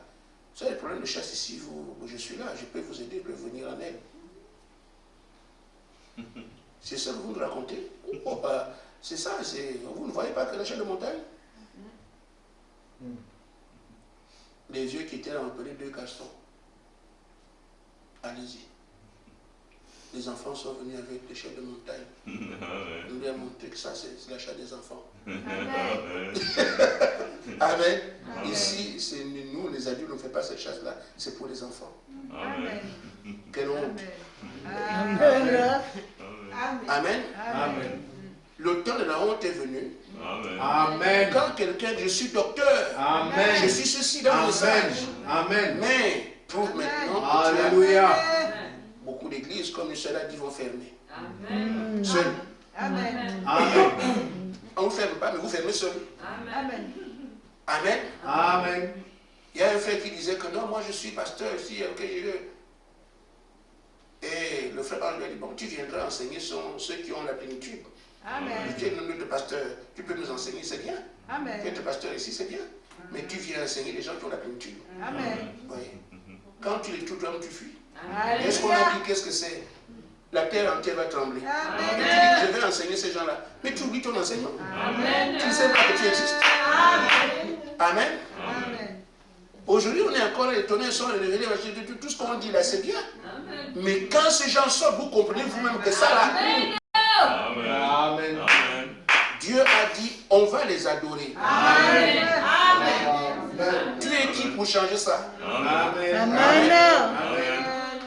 Vous savez, le problème de chasse ici, je suis là, je peux vous aider, je peux venir en aide. C'est ça que vous nous racontez? C'est ça, vous ne voyez pas que la chaîne de montagne? Les vieux qui étaient là ont appelé 2 garçons. Allez-y. Les enfants sont venus avec les chefs de montagne. Nous lui avons montré que ça, c'est l'achat des enfants. Amen. Amen. Ici, c'est nous, les adultes, on ne fait pas cette chasse-là. C'est pour les enfants. Amen. Quelle honte. Amen. Amen. Amen. Amen. Le temps de la honte est venu. Amen. Amen. Quand quelqu'un dit, je suis docteur, Amen. je suis ceci dans le message. Amen. Mais, prouve maintenant que tu as Alléluia. beaucoup d'églises, comme cela dit, vont fermer. Amen. Seul. Amen. Amen. On ne vous ferme pas, mais vous fermez seul. Amen. Amen. Amen. Il y a un frère qui disait que non, moi je suis pasteur ici, ok, je veux. Et le frère lui a dit, bon, tu viendras enseigner ceux qui ont la plénitude. Amen. Tu es le nom de pasteur, tu peux nous enseigner, c'est bien. Amen. Tu es pasteur ici, c'est bien. Mais tu viens enseigner les gens qui ont la plénitude. Amen. Oui. Quand tu les trouves, tu fuis. Amen. Est-ce qu'on a dit qu'est-ce que c'est? La terre entière va trembler. Amen. Et tu dis, je vais enseigner ces gens-là. Mais tu oublies ton enseignement. Amen. Tu ne sais pas que tu existes. Amen. Amen. Amen. Aujourd'hui, on est encore étonnés, tout ce qu'on dit là, c'est bien. Mais quand ces gens sortent, vous comprenez vous-même que ça là. Amen. Amen. Amen. Dieu a dit, on va les adorer. Amen. Tu es qui pour changer ça? Amen. Amen.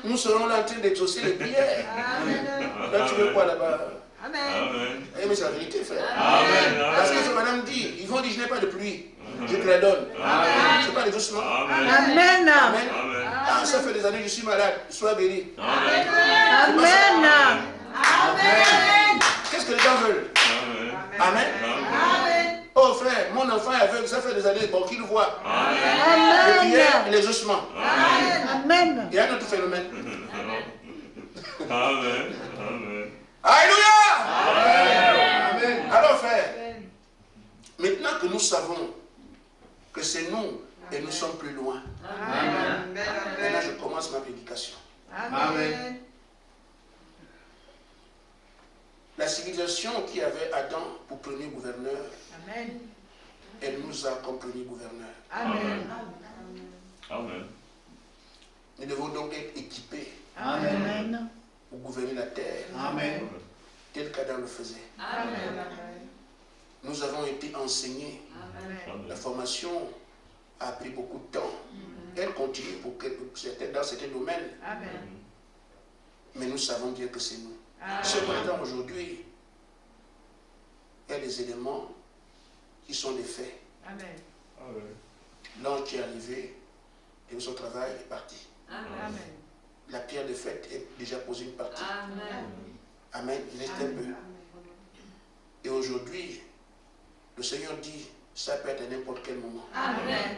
Nous serons là en train d'exaucer les prières. Amen. Là, tu veux quoi là-bas? Amen. Amen. Eh, mais c'est la vérité, frère. Amen. Parce que madame dit, ils vont dire, je n'ai pas de pluie. Je te la donne. Amen. C'est pas les doucement. Amen. Amen. Amen. Amen. Ah, ça fait des années que je suis malade. Sois béni. Amen. Amen. Amen. Qu'est-ce que les gens veulent? Amen. Amen. Amen. Oh frère, mon enfant est aveugle, ça fait des années bon, qu'il le voit. Amen. Les prières et les ossements. Amen. Il y a un autre phénomène. Amen. Amen. Alléluia! Amen. Alors frère, maintenant que nous savons que c'est nous et nous sommes plus loin, maintenant je commence ma prédication. Amen. La civilisation qui avait Adam pour premier gouverneur, Amen. elle nous a comme premier gouverneur. Amen. Amen. Nous devons donc être équipés Amen. pour gouverner la terre, Amen. tel qu'Adam le faisait. Amen. Nous avons été enseignés. La formation a pris beaucoup de temps. Elle continue pour certains, dans certains domaines. Amen. Mais nous savons bien que c'est nous. Amen. Cependant, aujourd'hui, il y a des éléments qui sont des faits. Amen. L'ange qui est arrivé et son travail est parti. Amen. La pierre de fête est déjà posée une partie. Amen. Amen. Il reste un peu. Et aujourd'hui, le Seigneur dit, ça peut être à n'importe quel moment. Amen.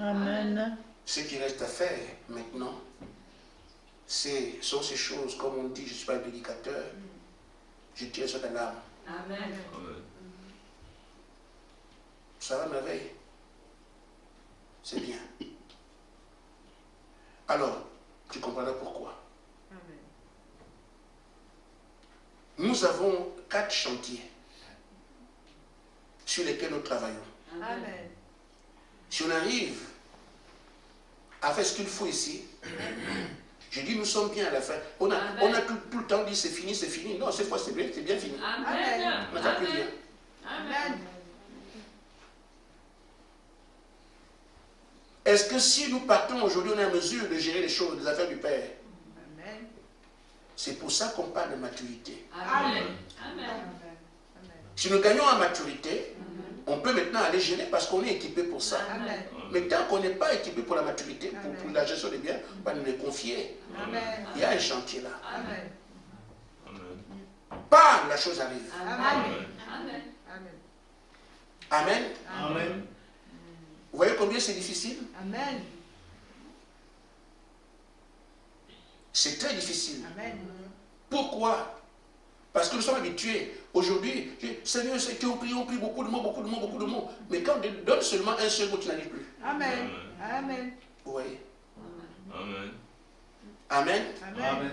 Amen. Ce qui reste à faire maintenant, sont ces choses, comme on dit, je ne suis pas un prédicateur, je tire sur ta larme. Amen. Ça va merveille. C'est bien. Alors, tu comprendras pourquoi. Amen. Nous avons 4 chantiers sur lesquels nous travaillons. Amen. Si on arrive à faire ce qu'il faut ici, je dis nous sommes bien à la fin. On a tout le temps dit c'est fini, c'est fini. Non, cette fois c'est bien fini. Amen. On n'a plus rien. Amen. Est-ce que si nous partons aujourd'hui, on est en mesure de gérer les choses, les affaires du Père? Amen. C'est pour ça qu'on parle de maturité. Amen. Amen. Si nous gagnons en maturité, on peut maintenant aller gérer parce qu'on est équipé pour ça. Amen. Mais tant qu'on n'est pas équipé pour la maturité, pour la gestion des biens, on va nous les confier. Amen. Il y a un chantier là. Amen. Bam, la chose arrive. Amen. Amen. Amen. Amen. Vous voyez combien c'est difficile? Amen. C'est très difficile. Amen. Pourquoi? Parce que nous sommes habitués. Aujourd'hui, Seigneur, on prie beaucoup de mots. Mais quand on donne seulement un seul mot, tu n'arrives plus. Amen. Amen. Vous voyez? Amen. Amen. Amen.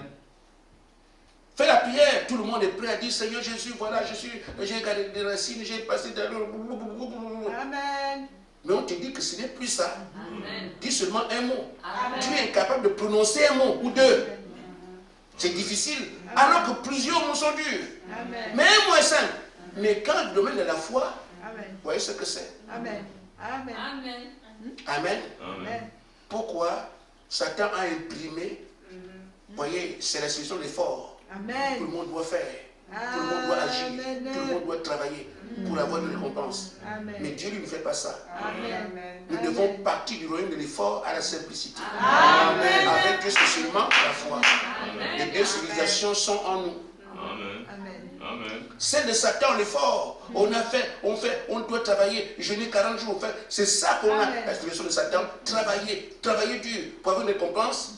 Fais la prière, tout le monde est prêt à dire Seigneur Jésus, voilà, j'ai gardé des racines, j'ai passé de Amen. Mais on te dit que ce n'est plus ça. Amen. Dis seulement un mot. Amen. Tu es incapable de prononcer un mot ou deux. C'est difficile. Alors que plusieurs mots sont durs. Amen. Mais un mot est simple. Mais quand le domaine de la foi, Amen. vous voyez ce que c'est. Amen. Amen. Amen. Amen. Amen. Pourquoi Satan a imprimé, vous voyez, c'est la solution d'effort. Tout le Amen. monde doit faire. Tout le monde doit agir. Tout le monde doit travailler pour avoir une récompense. Mais Amen. Dieu lui ne fait pas ça. Amen. Nous devons partir du royaume de l'effort à la simplicité. Amen. Avec Dieu, c'est seulement la foi. Amen. Les deux civilisations sont en nous. Amen. Amen. Amen. Celle de Satan, l'effort. On doit travailler, jeûner 40 jours. C'est ça qu'on a. La civilisation de Satan, travailler dur pour avoir une récompense.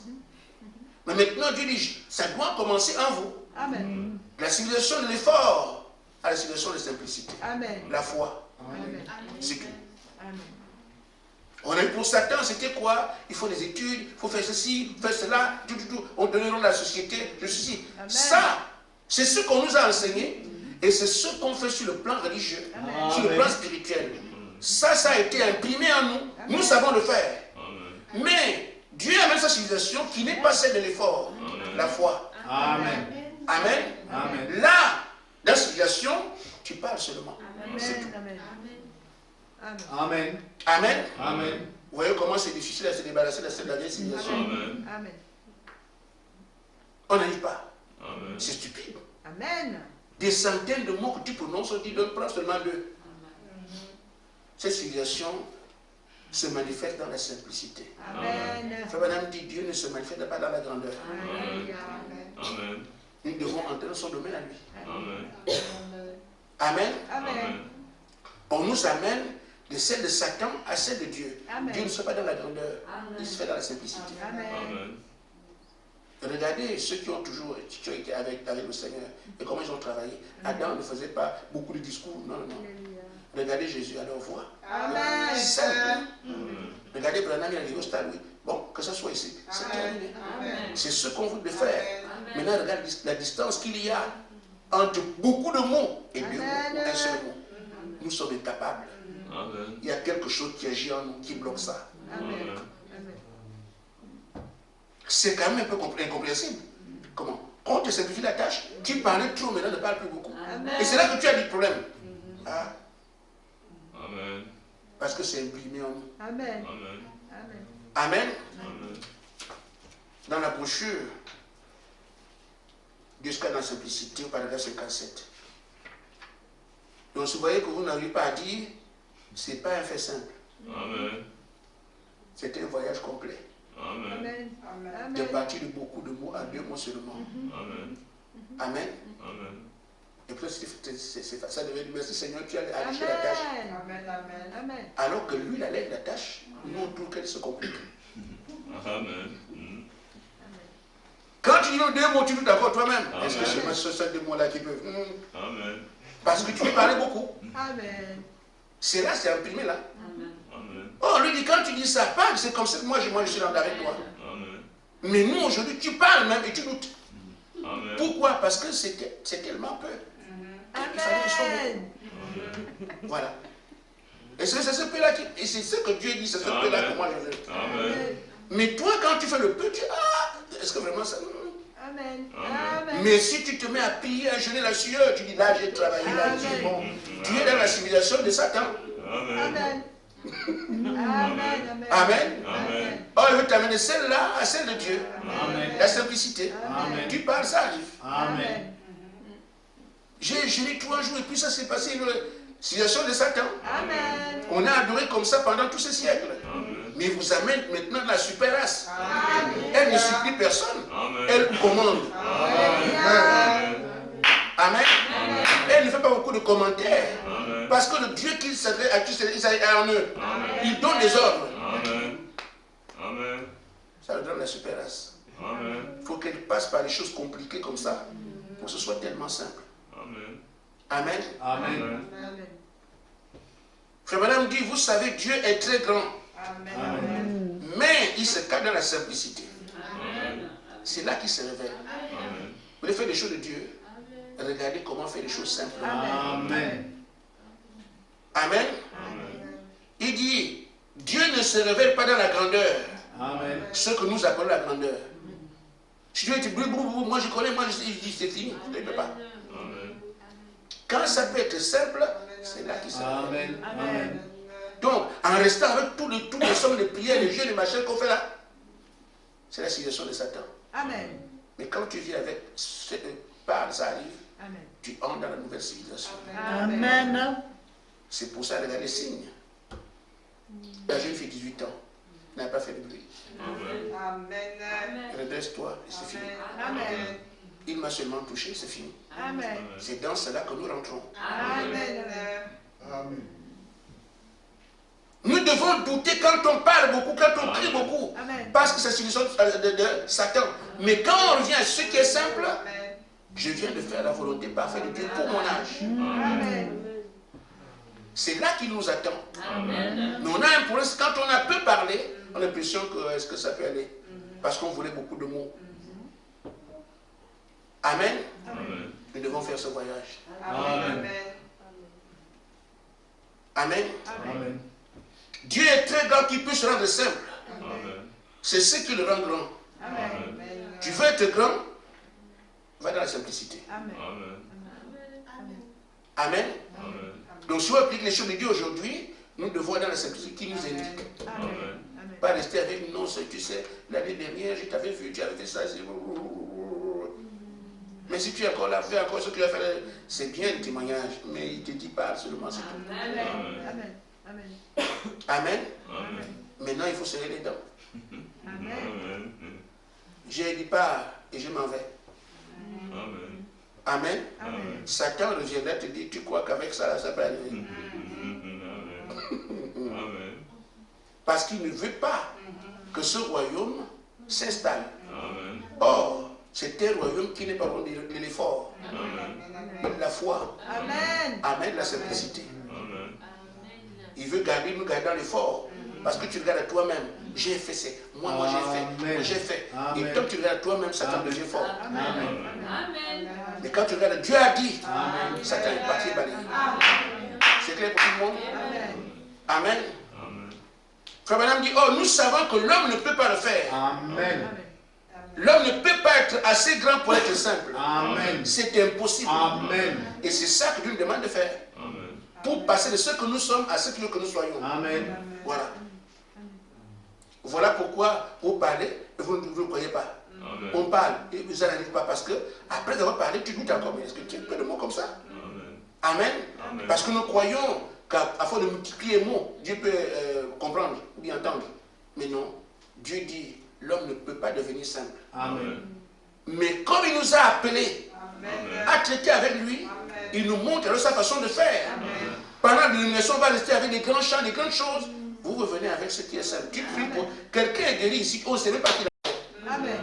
Mais maintenant, Dieu dit, ça doit commencer en vous. Amen. La civilisation de l'effort à la civilisation de simplicité. Amen. La foi, Amen. c'est tout. Amen. On a eu pour Satan, c'était quoi? Il faut des études, il faut faire ceci, faire cela, tout. On donnait dans la société, ceci. Amen. Ça, c'est ce qu'on nous a enseigné et c'est ce qu'on fait sur le plan religieux, Amen. sur le plan spirituel. Ça a été imprimé en nous. Nous savons le faire. Mais Dieu amène sa civilisation qui n'est pas celle de l'effort, la foi. Amen. Amen. Amen. Là, dans la civilisation, tu parles seulement. C'est tout. Amen. Amen. Amen. Amen. Amen. Vous voyez comment c'est difficile à se débarrasser de la vieille civilisation. Amen. Amen. On n'arrive pas. Amen. C'est stupide. Amen. Des centaines de mots que tu prononces, on dit donne prends seulement 2. Cette civilisation se manifeste dans la simplicité. Amen. Frère Madame dit Dieu ne se manifeste pas dans la grandeur. Amen. Amen. Nous devons entrer dans son domaine à lui. Amen. Amen. Amen. On nous amène de celle de Satan à celle de Dieu. Amen. Dieu ne se fait pas dans la grandeur, il se fait dans la simplicité. Amen. Amen. Regardez ceux qui ont toujours qui ont été avec le Seigneur et comment ils ont travaillé. Adam ne faisait pas beaucoup de discours. Non, non, non. Regardez Jésus à leur voix. Amen. Simple. Amen. Regardez Branham, il a dit au stade, oui. Bon, que ça soit ici, c'est terminé. Amen. C'est ce qu'on veut faire. Maintenant, regarde la distance qu'il y a entre beaucoup de mots et deux mots, un seul mot. Nous sommes incapables. Amen. Il y a quelque chose qui agit en nous, qui bloque ça. Amen. C'est quand même un peu incompréhensible. Comment? Quand on te simplifie la tâche, tu parlais trop, maintenant ne parle plus beaucoup. Amen. Et c'est là que tu as des problèmes. Ah, Amen. parce que c'est imprimé en nous. Amen. Amen. Amen. Amen. Amen. Dans la brochure, Dieu dans la simplicité, au paragraphe 57. Donc, si vous voyez que vous n'arrivez pas à dire, ce n'est pas un fait simple. Amen. C'est un voyage complet. Amen. Amen. De partir de beaucoup de mots à 2 mots seulement. Amen. Amen. Amen. Et puis, ça devait dire merci Seigneur, tu as allégé la tâche. Amen. Amen. Amen. Alors que lui, il allège la tâche, nous, on trouve qu'elle se complique. Amen. Quand tu dis nos 2 mots, tu doutes d'accord toi-même. Amen. Est-ce que c'est ces 2 mots-là qui peuvent. Amen. Parce que tu veux parler beaucoup. Amen. C'est là, c'est imprimé là. Amen. Oh, lui dit, quand tu dis ça, pas, c'est comme ça que moi je suis là avec toi. Amen. Mais nous, aujourd'hui, tu parles même et tu doutes. Amen. Pourquoi? Parce que c'est tellement peu. Il fallait que ce soit beaucoup. Voilà. Et c'est ce peu-là et c'est ce que Dieu dit, c'est ce peu-là que moi je veux. Amen. Mais toi, quand tu fais le peu, tu est-ce que vraiment ça. Amen. Amen. Amen. Mais si tu te mets à prier, à jeûner la sueur, tu dis là, j'ai travaillé là, tu dis bon, tu es dans la civilisation de Satan. Amen. Amen. Amen. Amen. Amen. Oh, il veut t'amener celle-là à celle de Dieu. Amen. La simplicité. Amen. Tu parles, ça arrive. Amen. J'ai jeûné 3 jours et puis ça s'est passé une civilisation de Satan. Amen. On a adoré comme ça pendant tous ces siècles. Amen. Mais il vous amène maintenant de la super race. Amen. Elle ne supplie personne. Amen. Elle commande. Amen. Amen. Elle ne fait pas beaucoup de commentaires. Amen. Parce que le Dieu qu'il s'adresse à qui il s'adresse en eux, il donne des ordres. Amen. Amen. Ça leur donne la super race. Amen. Il faut qu'elle passe par des choses compliquées comme ça pour que ce soit tellement simple. Amen. Amen. Amen. Amen. Frère Madame dit, vous savez, Dieu est très grand, Amen. mais il se cache dans la simplicité. Amen. C'est là qu'il se révèle. Amen. Vous voulez faire des choses de Dieu, regardez comment faire les choses simples. Amen. Amen. Amen. Il dit, Dieu ne se révèle pas dans la grandeur, Amen. ce que nous appelons la grandeur. Si Dieu dit, moi je connais, moi je dis, c'est fini, je ne peux pas. Amen. Quand ça peut être simple, c'est là qu'il se révèle. Amen. Amen. Donc, en restant avec tous les sommes de prières, les jeux, les machins qu'on fait là, c'est la civilisation de Satan. Amen. Mais quand tu vis avec ce par ça arrive, Amen. tu entres dans la nouvelle civilisation. Amen. C'est pour ça, regarde les signes. La jeune fille de 18 ans n'a pas fait de bruit. Amen. Amen. Redresse-toi et c'est fini. Amen. Il m'a seulement touché, c'est fini. Amen. C'est dans cela que nous rentrons. Amen. Amen. Nous devons douter quand on parle beaucoup, quand on crie beaucoup. Amen. Parce que c'est une civilisation de Satan. Mais quand on revient à ce qui est simple, je viens de faire la volonté parfaite de Dieu pour mon âge. Amen. C'est là qu'il nous attend. Amen. Mais on a un problème, c'est quand on a peu parlé, on a l'impression que est-ce que ça peut aller? Parce qu'on voulait beaucoup de mots. Amen. Amen. Nous devons faire ce voyage. Amen. Amen. Amen. Dieu est très grand qui peut se rendre simple. Amen. C'est ce qui le rend grand. Amen. Tu veux être grand? Va dans la simplicité. Amen. Amen. Amen. Amen. Donc si on applique les choses de Dieu aujourd'hui, nous devons aller dans la simplicité qui nous indique. Amen. Pas rester avec non, tu sais, l'année dernière, je t'avais vu, tu avais fait ça. Mais si tu es encore là, fais encore ce que tu as fait, c'est bien le témoignage, mais il ne te dit pas seulement c'est tout. Amen. Amen. Amen. Amen. Amen. Maintenant, il faut serrer les dents. Amen. Amen. J'ai dit pas et je m'en vais. Amen. Amen. Amen. Satan reviendra te dire, tu crois qu'avec ça, ça peut arriver. Amen. Parce qu'il ne veut pas que ce royaume s'installe. Amen. Or, c'est un royaume qui n'est pas bon de l'effort, Amen. de la foi. Amen. Amen, la simplicité. Amen. Il veut garder, nous garder dans l'effort. Parce que tu regardes à toi-même. J'ai fait ça. Moi j'ai fait. Et Amen. tant que tu regardes à toi-même, Satan Amen. devient fort. Amen. Amen. Mais quand tu regardes, Dieu a dit, Amen. Satan est parti balayer. C'est clair pour tout le monde? Amen. Amen. Amen. Frère Branham dit, oh, nous savons que l'homme ne peut pas le faire. Amen. L'homme ne peut pas être assez grand pour être simple. Amen. C'est impossible. Amen. Et c'est ça que Dieu nous demande de faire. Amen. Pour passer de ce que nous sommes à ce qu'il veut que nous soyons. Amen. Voilà. Voilà pourquoi vous parlez, vous ne croyez pas. Amen. On parle et vous n'arrivez pas parce que après avoir parlé, tu doutes encore. Mais est-ce que tu as peu de mots comme ça? Amen. Amen. Amen. Parce que nous croyons qu'à force de multiplier les mots, Dieu peut comprendre ou bien entendre. Mais non, Dieu dit, l'homme ne peut pas devenir simple. Amen. Mais comme il nous a appelés Amen. à traiter avec lui, il nous montre alors sa façon de faire. Pendant l'illumination, on va rester avec des grands chants, des grandes choses. Vous revenez avec ce qui est simple. Tu pries pour quelqu'un est guéri ici, on ne sait même pas qui l'a fait. Amen.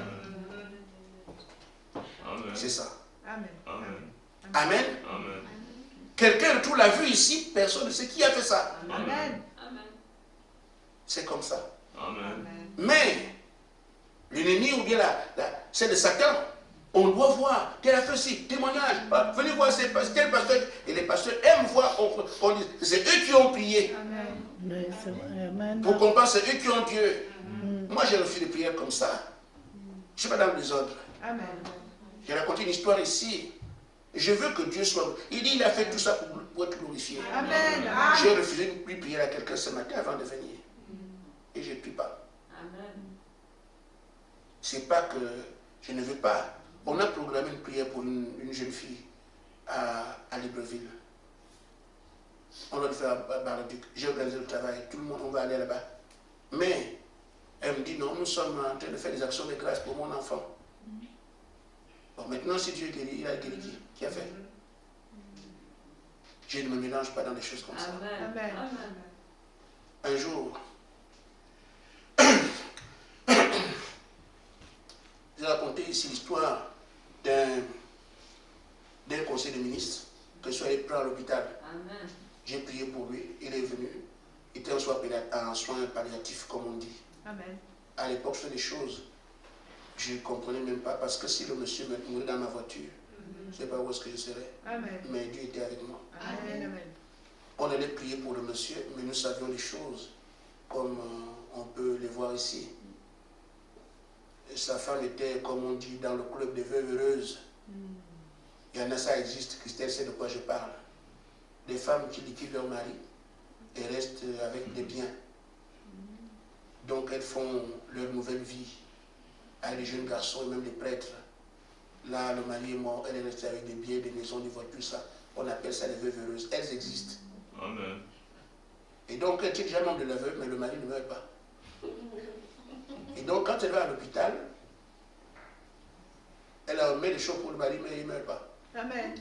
Amen. C'est ça. Amen. Amen. Amen. Amen. Quelqu'un tout l'a vu ici, personne ne sait qui a fait ça. Amen. Amen. C'est comme ça. Amen. Mais l'ennemi ou bien c'est de Satan. On doit voir, tel a fait aussi, témoignage. Venez voir tel pasteur. Et les pasteurs aiment voir qu'on dit, c'est eux qui ont prié. Amen. Pour qu'on pense, c'est eux qui ont Dieu. Moi, j'ai refusé de prière comme ça. Je ne suis pas dans le désordre. Amen. J'ai raconté une histoire ici. Je veux que Dieu soit... Il dit, il a fait tout ça pour être glorifié. Amen. J'ai refusé de lui prier à quelqu'un ce matin avant de venir. Et je ne prie pas. Amen. C'est pas que je ne veux pas. On a programmé une prière pour une jeune fille à Libreville. On doit le faire à Bar-le-Duc. J'ai organisé le travail. Tout le monde, on va aller là-bas. Mais elle me dit non, nous sommes en train de faire des actions de grâce pour mon enfant. Bon, maintenant, si Dieu guérit, il a guéri qui? Qui a fait? Je ne me mélange pas dans des choses comme ça. Amen. Amen. Amen. Un jour, j'ai raconté ici l'histoire d'un conseil de ministre que je suis allé prendre à l'hôpital. Amen. J'ai prié pour lui, il est venu. Il était en soins palliatifs, comme on dit. Amen. À l'époque, je faisais des choses. Je ne comprenais même pas, parce que si le monsieur me mourait dans ma voiture, je ne sais pas où est-ce que je serais. Amen. Mais Dieu était avec moi. Amen. Amen. On allait prier pour le monsieur, mais nous savions des choses, comme on peut les voir ici. Et sa femme était, comme on dit, dans le club des veuves heureuses. Il y en a, ça existe, Christelle sait de quoi je parle. Des femmes qui liquident leur mari et restent avec des biens. Donc elles font leur nouvelle vie avec les jeunes garçons et même les prêtres. Là, le mari est mort, elle est restée avec des biens, des maisons, des voitures, ça. On appelle ça les veuves heureuses. Elles existent. Amen. Et donc, elle tient déjà le nom de la veuve, mais le mari ne meurt pas. Et donc, quand elle va à l'hôpital, elle a mis des choses pour le mari, mais il ne meurt pas. Amen.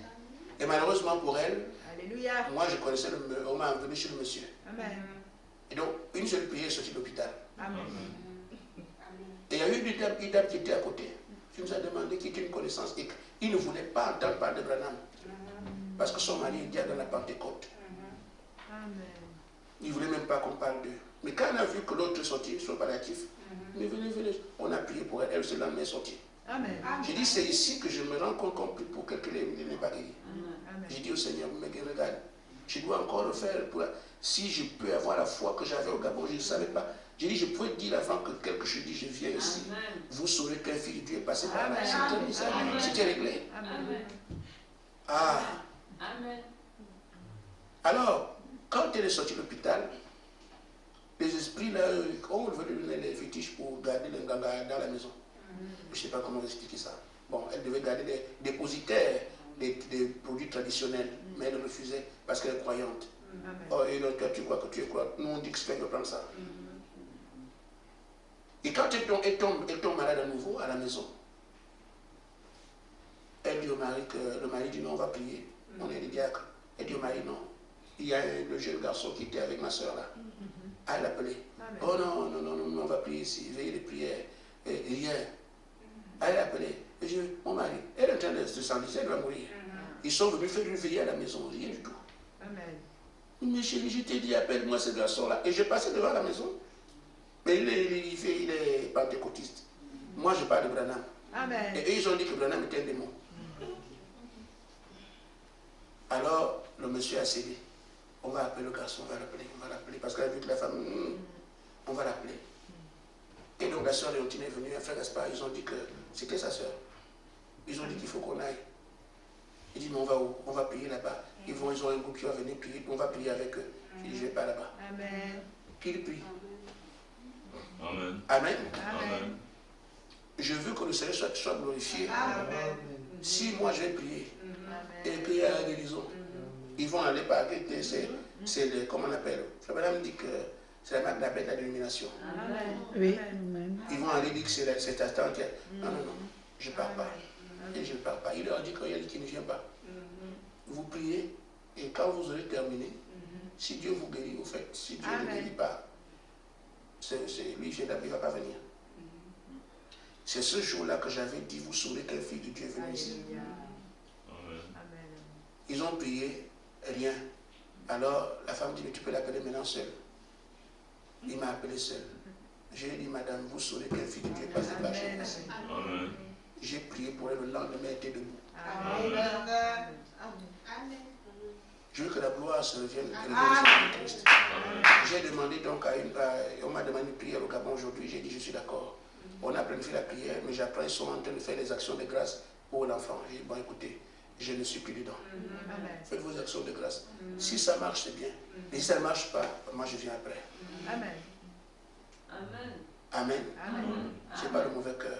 Et malheureusement pour elle, Alléluia. moi je connaissais on m'a envoyé chez le monsieur. Amen. Et donc, une seule prière est sortie de l'hôpital. Amen. Et il y a eu une dame qui était à côté. qui nous a demandé, qui était une connaissance, et il ne voulait pas entendre parler de Branham. Parce que son mari est déjà dans la Pentecôte. Amen. Il ne voulait même pas qu'on parle d'eux. Mais quand on a vu que l'autre est sorti, son palliatif, mais venez, on a prié pour elle, elle se lendemain est sortie. Amen. J'ai dit, c'est ici que je me rends compte qu'on prie pour quelqu'un qui n'est pas guéri. Amen. J'ai dit au Seigneur, vous me regarde, je dois encore le faire. Si je peux avoir la foi que j'avais au Gabon, je ne savais pas. J'ai dit, je pourrais dire avant que quelque chose dise, je viens ici. Vous saurez qu'un fils de Dieu est passé par là. C'était réglé. Ah. Alors, quand elle est sortie de l'hôpital, les esprits là, on veut lui donner les fétiches pour garder les nganga dans la maison. Je ne sais pas comment expliquer ça. Bon, elle devait garder des dépositaires des produits traditionnels, mais elle refusait parce qu'elle est croyante. Oh, et donc, toi, tu crois que tu es quoi? Nous, on dit que c'est qu'elle veut prendre ça. Et quand elle tombe malade à nouveau à la maison, elle dit au mari que le mari dit non, on va prier. On est les diacres. Elle dit au mari non. Il y a le jeune garçon qui était avec ma soeur là. Elle l'a appelé. Oh non, non, non, non, on va prier ici, veiller les prières. Et rien. Elle l'a appelé. Et je dis, mon mari, elle est en train de s'enliser, elle va mourir. Ils sont venus faire une veillée à la maison, rien du tout. Amen. Mais chérie, je t'ai dit, appelle-moi ce garçon-là. Et je passais devant la maison. Mais il est pentecôtiste. Moi, je parle de Branham. Amen. Et eux, ils ont dit que Branham était un démon. Alors, le monsieur a cédé. On va appeler le garçon, on va l'appeler. Parce qu'elle a vu que la femme, on va l'appeler. Et donc la soeur Léontine est venue, un frère Gaspard, ils ont dit que c'était sa soeur. Ils ont dit qu'il faut qu'on aille. Il dit, mais on va où? On va prier là-bas. Ils ont un groupe qui va venir prier, on va prier avec eux. Il dit, je ne vais pas là-bas. Amen. Qu'il prie. Amen. Amen. Amen. Je veux que le Seigneur soit glorifié. Amen. Si moi je vais prier, et Amen. prier à la guérison, ils vont aller par c'est le, comment on appelle? Frère Madame dit que c'est la marque d'appel de la dénomination. Amen. Oui. Amen. Ils vont aller dire que c'est cet instant qui est. Non, non, non, je ne pars pas. Et je ne pars pas. Il leur dit qu'il y a qui ne vient pas. Vous priez, et quand vous aurez terminé, si Dieu vous guérit, vous faites. Si Dieu ne guérit pas, lui, il ne va pas venir. C'est ce jour-là que j'avais dit, vous saurez qu'un fils de Dieu est venu ici. Amen. Ils ont prié, rien. Alors la femme dit, mais tu peux l'appeler maintenant seul. Il m'a appelé seul. J'ai dit, madame, vous saurez qu'un fils de Dieu est passé par chez vous. Amen. J'ai prié pour elle, le lendemain, elle était debout. Amen. Je veux que la gloire se revienne et le Christ. J'ai demandé donc on m'a demandé une prière au Gabon aujourd'hui, j'ai dit, je suis d'accord. On a planifié la prière, mais j'apprends, ils sont en train de faire des actions de grâce pour l'enfant. J'ai dit, bon, écoutez, je ne suis plus dedans. Faites vos actions de grâce. Si ça marche, c'est bien. Et si ça ne marche pas, moi je viens après. Amen. Amen. Amen. Ce n'est pas le mauvais cœur.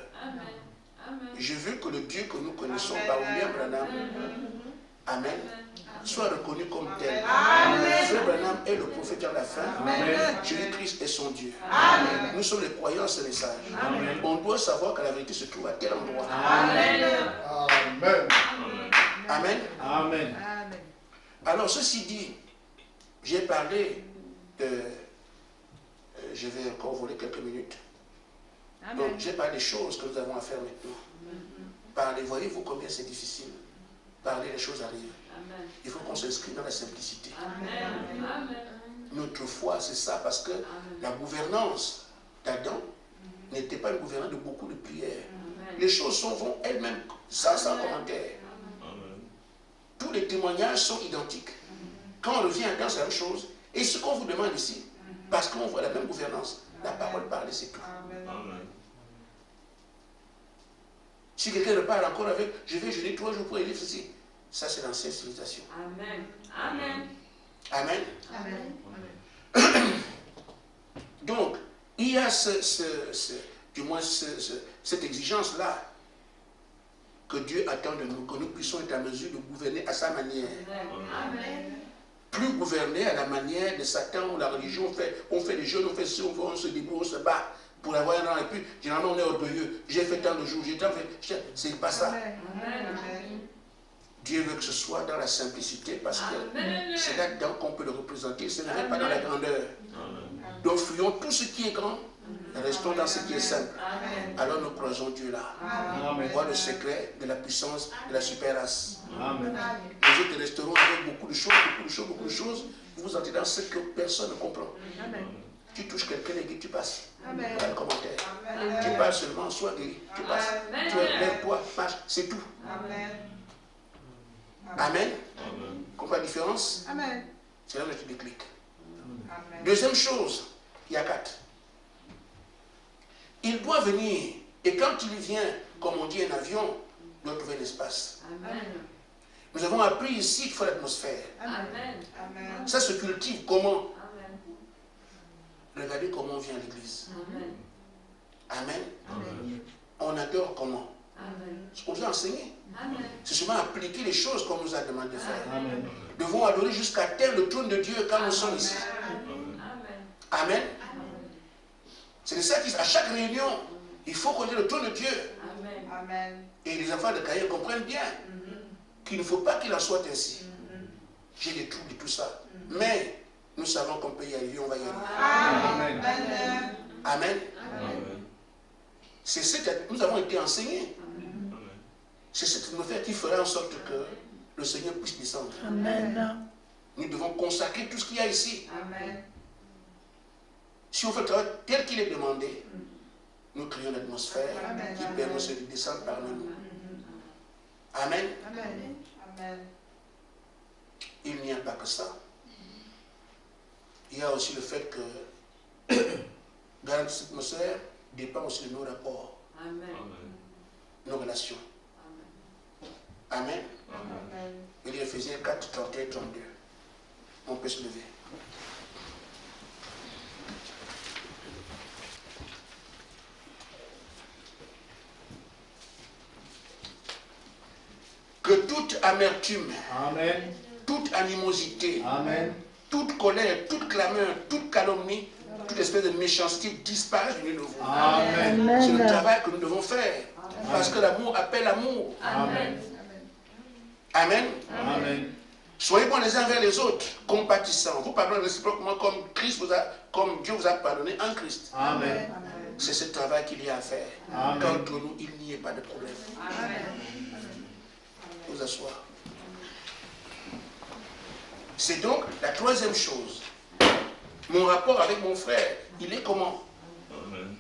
Je veux que le Dieu que nous connaissons par William Branham, Amen, soit reconnu comme tel. Frère Branham est le prophète à la fin. Jésus-Christ est son Dieu. Nous sommes les croyants à ce message. On doit savoir que la vérité se trouve à tel endroit. Amen. Amen. Amen. Amen. Alors, ceci dit, j'ai parlé de... je vais encore voler quelques minutes. Donc, Amen. j'ai parlé des choses que nous avons à faire maintenant. Parler, voyez-vous combien c'est difficile. Parler, les choses arrivent. Il faut qu'on s'inscrive dans la simplicité. Notre foi, c'est ça, parce que la gouvernance d'Adam n'était pas une gouvernance de beaucoup de prières. Les choses vont elles-mêmes, sans commentaire. Amen. Tous les témoignages sont identiques. Quand on revient à Adam, c'est la même chose. Et ce qu'on vous demande ici, parce qu'on voit la même gouvernance, la parole parlée, c'est tout. Amen. Si quelqu'un repart encore avec, je vais jeûner 3 jours pour élire ceci, ça c'est l'ancienne civilisation. Amen. Amen. Amen. Donc, il y a cette exigence-là que Dieu attend de nous, que nous puissions être en mesure de gouverner à sa manière. Amen. Plus gouverner à la manière de Satan ou la religion, on fait des jeûnes, on fait ci, on se débrouille, on se bat pour avoir un rang. Et puis, généralement, on est orgueilleux. J'ai fait tant de jours, j'ai tant fait. C'est pas ça. Dieu veut que ce soit dans la simplicité parce que c'est là-dedans qu'on peut le représenter. Ce n'est pas dans la grandeur. Amen. Donc, fuyons tout ce qui est grand et restons dans ce qui est simple. Alors, nous croisons Dieu là. Amen. Voir le secret de la puissance de la super race. Amen. Les autres resteront avec beaucoup de choses. Vous vous entrez dans ce que personne ne comprend. Amen. Tu touches quelqu'un et tu passes. Amen. Pas de commentaire. Amen. Tu passes seulement, sois guéri. Tu passes. Tu lève-toi, marche. C'est tout. Amen. Amen. Amen. Comprends la différence? Amen. C'est là où tu déclic. Amen. Deuxième chose, il y a 4. il doit venir. Et quand il vient, comme on dit un avion, il doit trouver l'espace. Amen. Nous avons appris ici qu'il faut l'atmosphère. Amen. Amen. Ça se cultive comment? Amen. Regardez comment on vient à l'église. Amen. Amen. Amen. On adore comment? Amen. Ce qu'on nous a enseigné. Amen. C'est seulement appliquer les choses qu'on nous a demandé de faire. Amen. Nous devons adorer jusqu'à atteindre le trône de Dieu quand nous sommes ici. Amen. Amen. Amen. C'est de ça qu'à chaque réunion, il faut qu'on ait le trône de Dieu. Amen. Amen. Et les enfants de Caïn comprennent bien qu'il ne faut pas qu'il en soit ainsi. J'ai des troubles et tout ça. Mais nous savons qu'on peut y arriver, on va y arriver. Amen. Amen. Amen. C'est ce que nous avons été enseignés. Amen. C'est cette atmosphère qui fera en sorte que le Seigneur puisse descendre. Amen. Nous devons consacrer tout ce qu'il y a ici. Amen. Si on fait le travail tel qu'il est demandé, nous créons une atmosphère Amen. qui permet de descendre parmi nous. Amen. Amen. Amen. Il n'y a pas que ça. Il y a aussi le fait que dans cette atmosphère dépend aussi de nos rapports, Amen. Amen. nos relations. Amen. Amen. Amen. Il dit Ephésiens 4, 31, 32. On peut se lever. Que toute amertume, Amen. toute animosité, Amen. toute colère, toute clameur, toute calomnie, toute espèce de méchanceté disparaissent du milieu de vous. Amen. C'est le travail que nous devons faire. Parce que l'amour appelle l'amour. Amen. Amen. Amen. Soyez bons les uns vers les autres, compatissants. Vous pardonnez réciproquement comme Dieu vous a pardonné en Christ. Amen. C'est ce travail qu'il y a à faire. Amen. Qu'entre nous, il n'y ait pas de problème. Amen. Vous asseoir. C'est donc la troisième chose. Mon rapport avec mon frère, il est comment? Amen.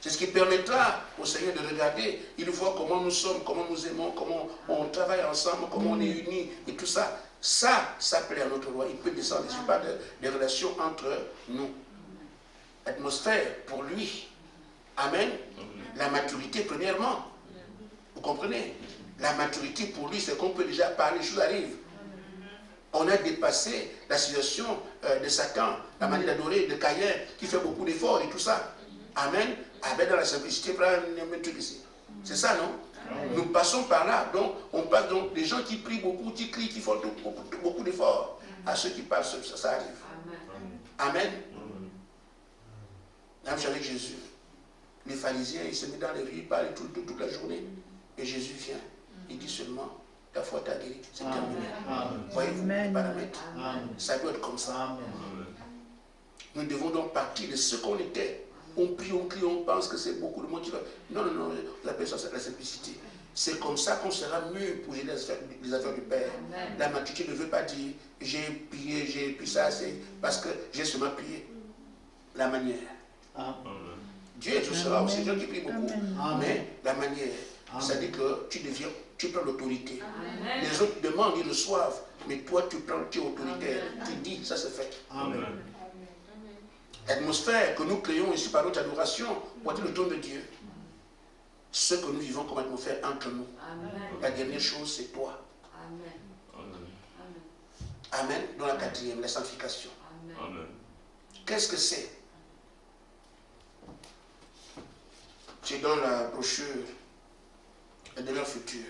C'est ce qui permettra au Seigneur de regarder. Il voit comment nous sommes, comment nous aimons, comment on travaille ensemble, comment on est unis et tout ça. Ça plaît à notre roi. Il peut descendre. Il n'y a pas de relations entre nous. L'atmosphère pour lui. Amen. La maturité premièrement. Vous comprenez? La maturité pour lui, c'est qu'on peut déjà parler, les choses arrivent. On a dépassé la situation de Satan, la manière d'adorer de Caïn, qui fait beaucoup d'efforts et tout ça. Amen. Amen dans la simplicité, prends un truc ici. C'est ça, non? Nous passons par là. Donc, on passe donc les gens qui prient beaucoup, qui crient, qui font beaucoup d'efforts. À ceux qui passent, ça arrive. Amen. Même avec Jésus, les pharisiens, ils se mettent dans les rues, ils parlent toute la journée. Et Jésus vient. Il dit seulement, ta foi t'a guéri. C'est terminé. Voyez-vous les paramètres? Ça doit être comme ça. Amen. Nous devons donc partir de ce qu'on était. On prie, on crie, on pense que c'est beaucoup de motivation. Non, non, non, vous appelez ça la simplicité. C'est comme ça qu'on sera mieux pour les affaires du Père. Amen. La maturité ne veut pas dire j'ai prié, j'ai pu ça, c'est parce que j'ai seulement prié. La manière. Amen. Dieu exaucera aussi, Dieu qui prie beaucoup. Amen. Mais la manière, ça dit que tu prends l'autorité. Amen. Les autres demandent, ils reçoivent, mais toi tu prends, tu es autoritaire. Tu dis, ça c'est fait. Amen. L'atmosphère que nous créons ici par notre adoration, pour être le trône de Dieu. Ce que nous vivons comme atmosphère entre nous. Amen. La dernière chose, c'est toi. Amen. Amen. Amen. Dans la quatrième, la sanctification. Amen. Amen. Qu'est-ce que c'est? C'est dans la brochure de leur futur.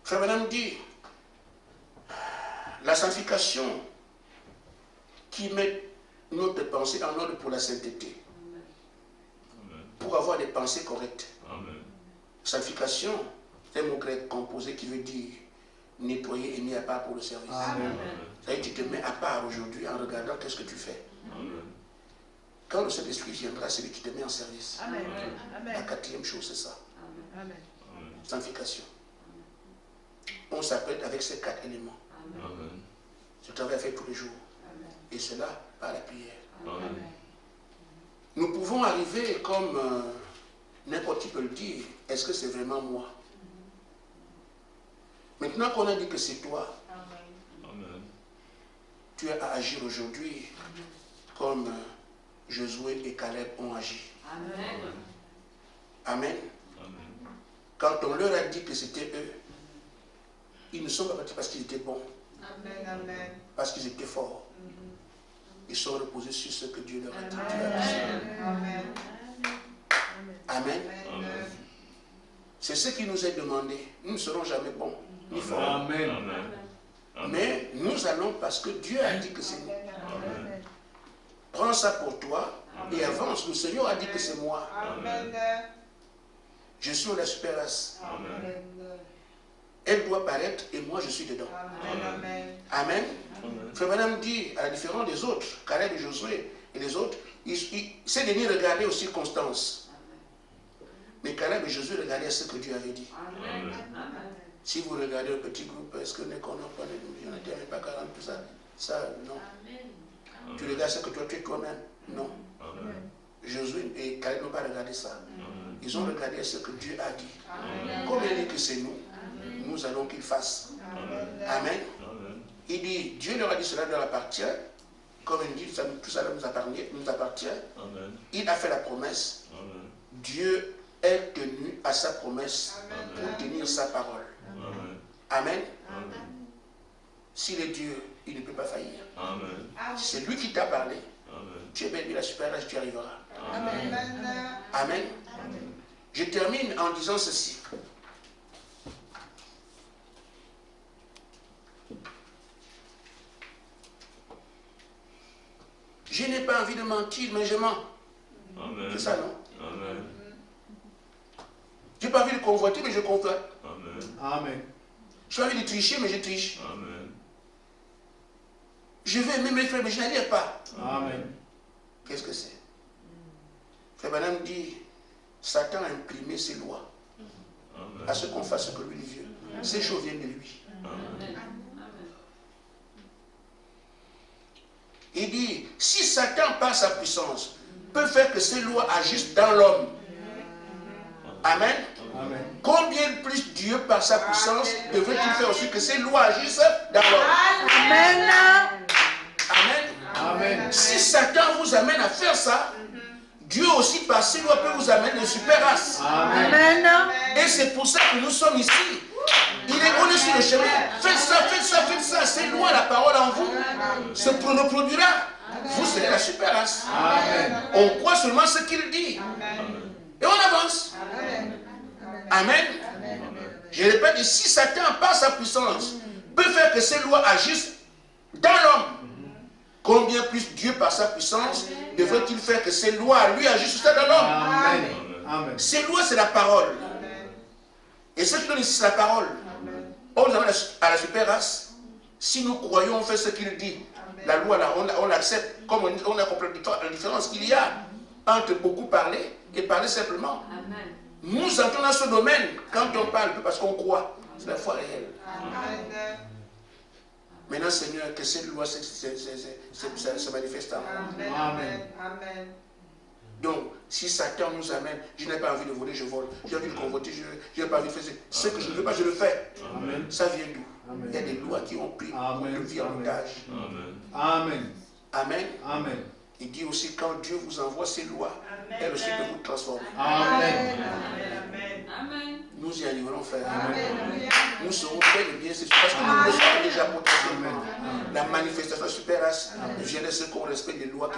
Frère Madame dit, la sanctification qui met notre pensée en ordre pour la sainteté, Amen. pour avoir des pensées correctes. Amen. Sanctification, c'est un mot grec composé qui veut dire nettoyer et mis à part pour le service. Amen. C'est-à-dire tu te mets à part aujourd'hui en regardant qu'est-ce que tu fais. Amen. Quand le Saint-Esprit viendra, c'est lui qui te met en service. Amen. La Amen. quatrième chose, c'est ça. Amen. Amen. Amen. Sanctification. On s'apprête avec ces 4 éléments. Amen. Je travaille à faire tous les jours. Et cela par la prière. Amen. Nous pouvons arriver comme n'importe qui peut le dire. Est-ce que c'est vraiment moi? Maintenant qu'on a dit que c'est toi, Amen. tu as à agir aujourd'hui comme Josué et Caleb ont agi. Amen. Amen. Amen. Quand on leur a dit que c'était eux, ils ne sont pas partis parce qu'ils étaient bons, Amen. Amen. parce qu'ils étaient forts. Ils sont reposés sur ce que Dieu leur a dit. Amen. Amen. Amen. C'est ce qui nous est demandé. Nous ne serons jamais bons, ni forts. Amen. Amen. Amen. Mais nous allons parce que Dieu a dit que c'est nous. Amen. Prends ça pour toi et avance. Le Seigneur a dit que c'est moi. Amen. Je suis la super race. Amen. Elle doit paraître et moi je suis dedans. Amen. Amen. Amen. Frère Madame dit, à la différence des autres, Caleb et Josué et les autres, c'est de venir regarder aux circonstances. Mais Caleb et Josué regardaient ce que Dieu avait dit. Amen. Si vous regardez le petit groupe, est-ce que nous connaissons pas, on n'était même pas 40, tout ça, ça, non. Tu regardes ce que toi tu es toi-même, non. Amen. Josué et Caleb n'ont pas regardé ça. Amen. Ils ont regardé ce que Dieu a dit. Amen. Comme il dit que c'est nous, nous allons qu'il fasse. Amen. Amen. Amen. Il dit, Dieu leur a dit cela leur appartient. Comme il dit, tout ça nous appartient. Amen. Il a fait la promesse. Amen. Dieu est tenu à sa promesse pour tenir sa parole. Amen. Amen. Amen. S'il est Dieu, il ne peut pas faillir. Amen. C'est lui qui t'a parlé. Amen. Tu es bien lui la super âge, tu y arriveras. Amen. Amen. Je termine en disant ceci. Je n'ai pas envie de mentir, mais je mens. Amen. C'est ça, non? Amen. Je n'ai pas envie de convoiter, mais je convoite. Amen. Amen. J'ai envie de tricher, mais je triche. Amen. Je veux aimer mes frères, mais je n'arrive pas. Amen. Qu'est-ce que c'est? Frère Madame dit, Satan a imprimé ses lois Amen. à ce qu'on fasse ce que lui veut. Ces choses viennent de lui. Amen. Il dit, si Satan par sa puissance peut faire que ces lois agissent dans l'homme, Amen. Amen. Combien plus Dieu par sa puissance devrait-il faire aussi que ces lois agissent dans l'homme? Amen. Amen. Amen. Si Satan vous amène à faire ça, Dieu aussi par ses lois peut vous amener de super race. Amen. Et c'est pour ça que nous sommes ici. On est sur le chemin. Faites ça, faites ça, faites ça. C'est loin, la parole en vous se reproduira. Vous serez la super race. Amen. On croit seulement ce qu'il dit. Et on avance. Amen. Je répète, si Satan, par sa puissance, peut faire que ces lois agissent dans l'homme, combien plus Dieu, par sa puissance, devrait-il faire que ces lois, lui, agissent dans l'homme? Amen. Amen. Ces lois, c'est la parole. Et ce qui donne ici, c'est la parole. On nous amène à la super race. Si nous croyons, on fait ce qu'il dit. La loi, là, on l'accepte. Comme on a compris la différence qu'il y a entre beaucoup parler et parler simplement. Amen. Nous entrons dans ce domaine quand on parle, parce qu'on croit. C'est la foi réelle. Maintenant, Seigneur, que cette loi se manifeste en nous. Amen. Donc, si Satan nous amène, je n'ai pas envie de voler, je vole. J'ai envie de convoiter, je n'ai pas envie de faire ce que je ne veux pas, je le fais. Amen. Ça vient d'où? Amen. Il y a des lois qui ont pris Amen. notre vie en otage. Amen. Amen. Amen. Amen. Il dit aussi, quand Dieu vous envoie ces lois, elle aussi peut vous transformer. Amen. Amen. Nous y arriverons, frère. Amen. Nous serons bel et bien, c'est parce que nous le sommes déjà potentiellement. La manifestation super race vient de ce qu'on respecte les lois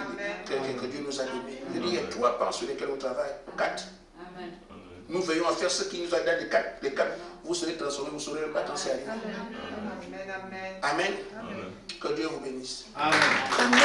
que Dieu nous a données. Je dis, il y a 3 pans sur lesquels on travaille. 4. Amen. Nous veillons à faire ce qui nous a donné les 4. Vous serez transformés, vous serez pas quand c'est arrivé. Amen. Amen. Que Dieu vous bénisse. Amen. Amen.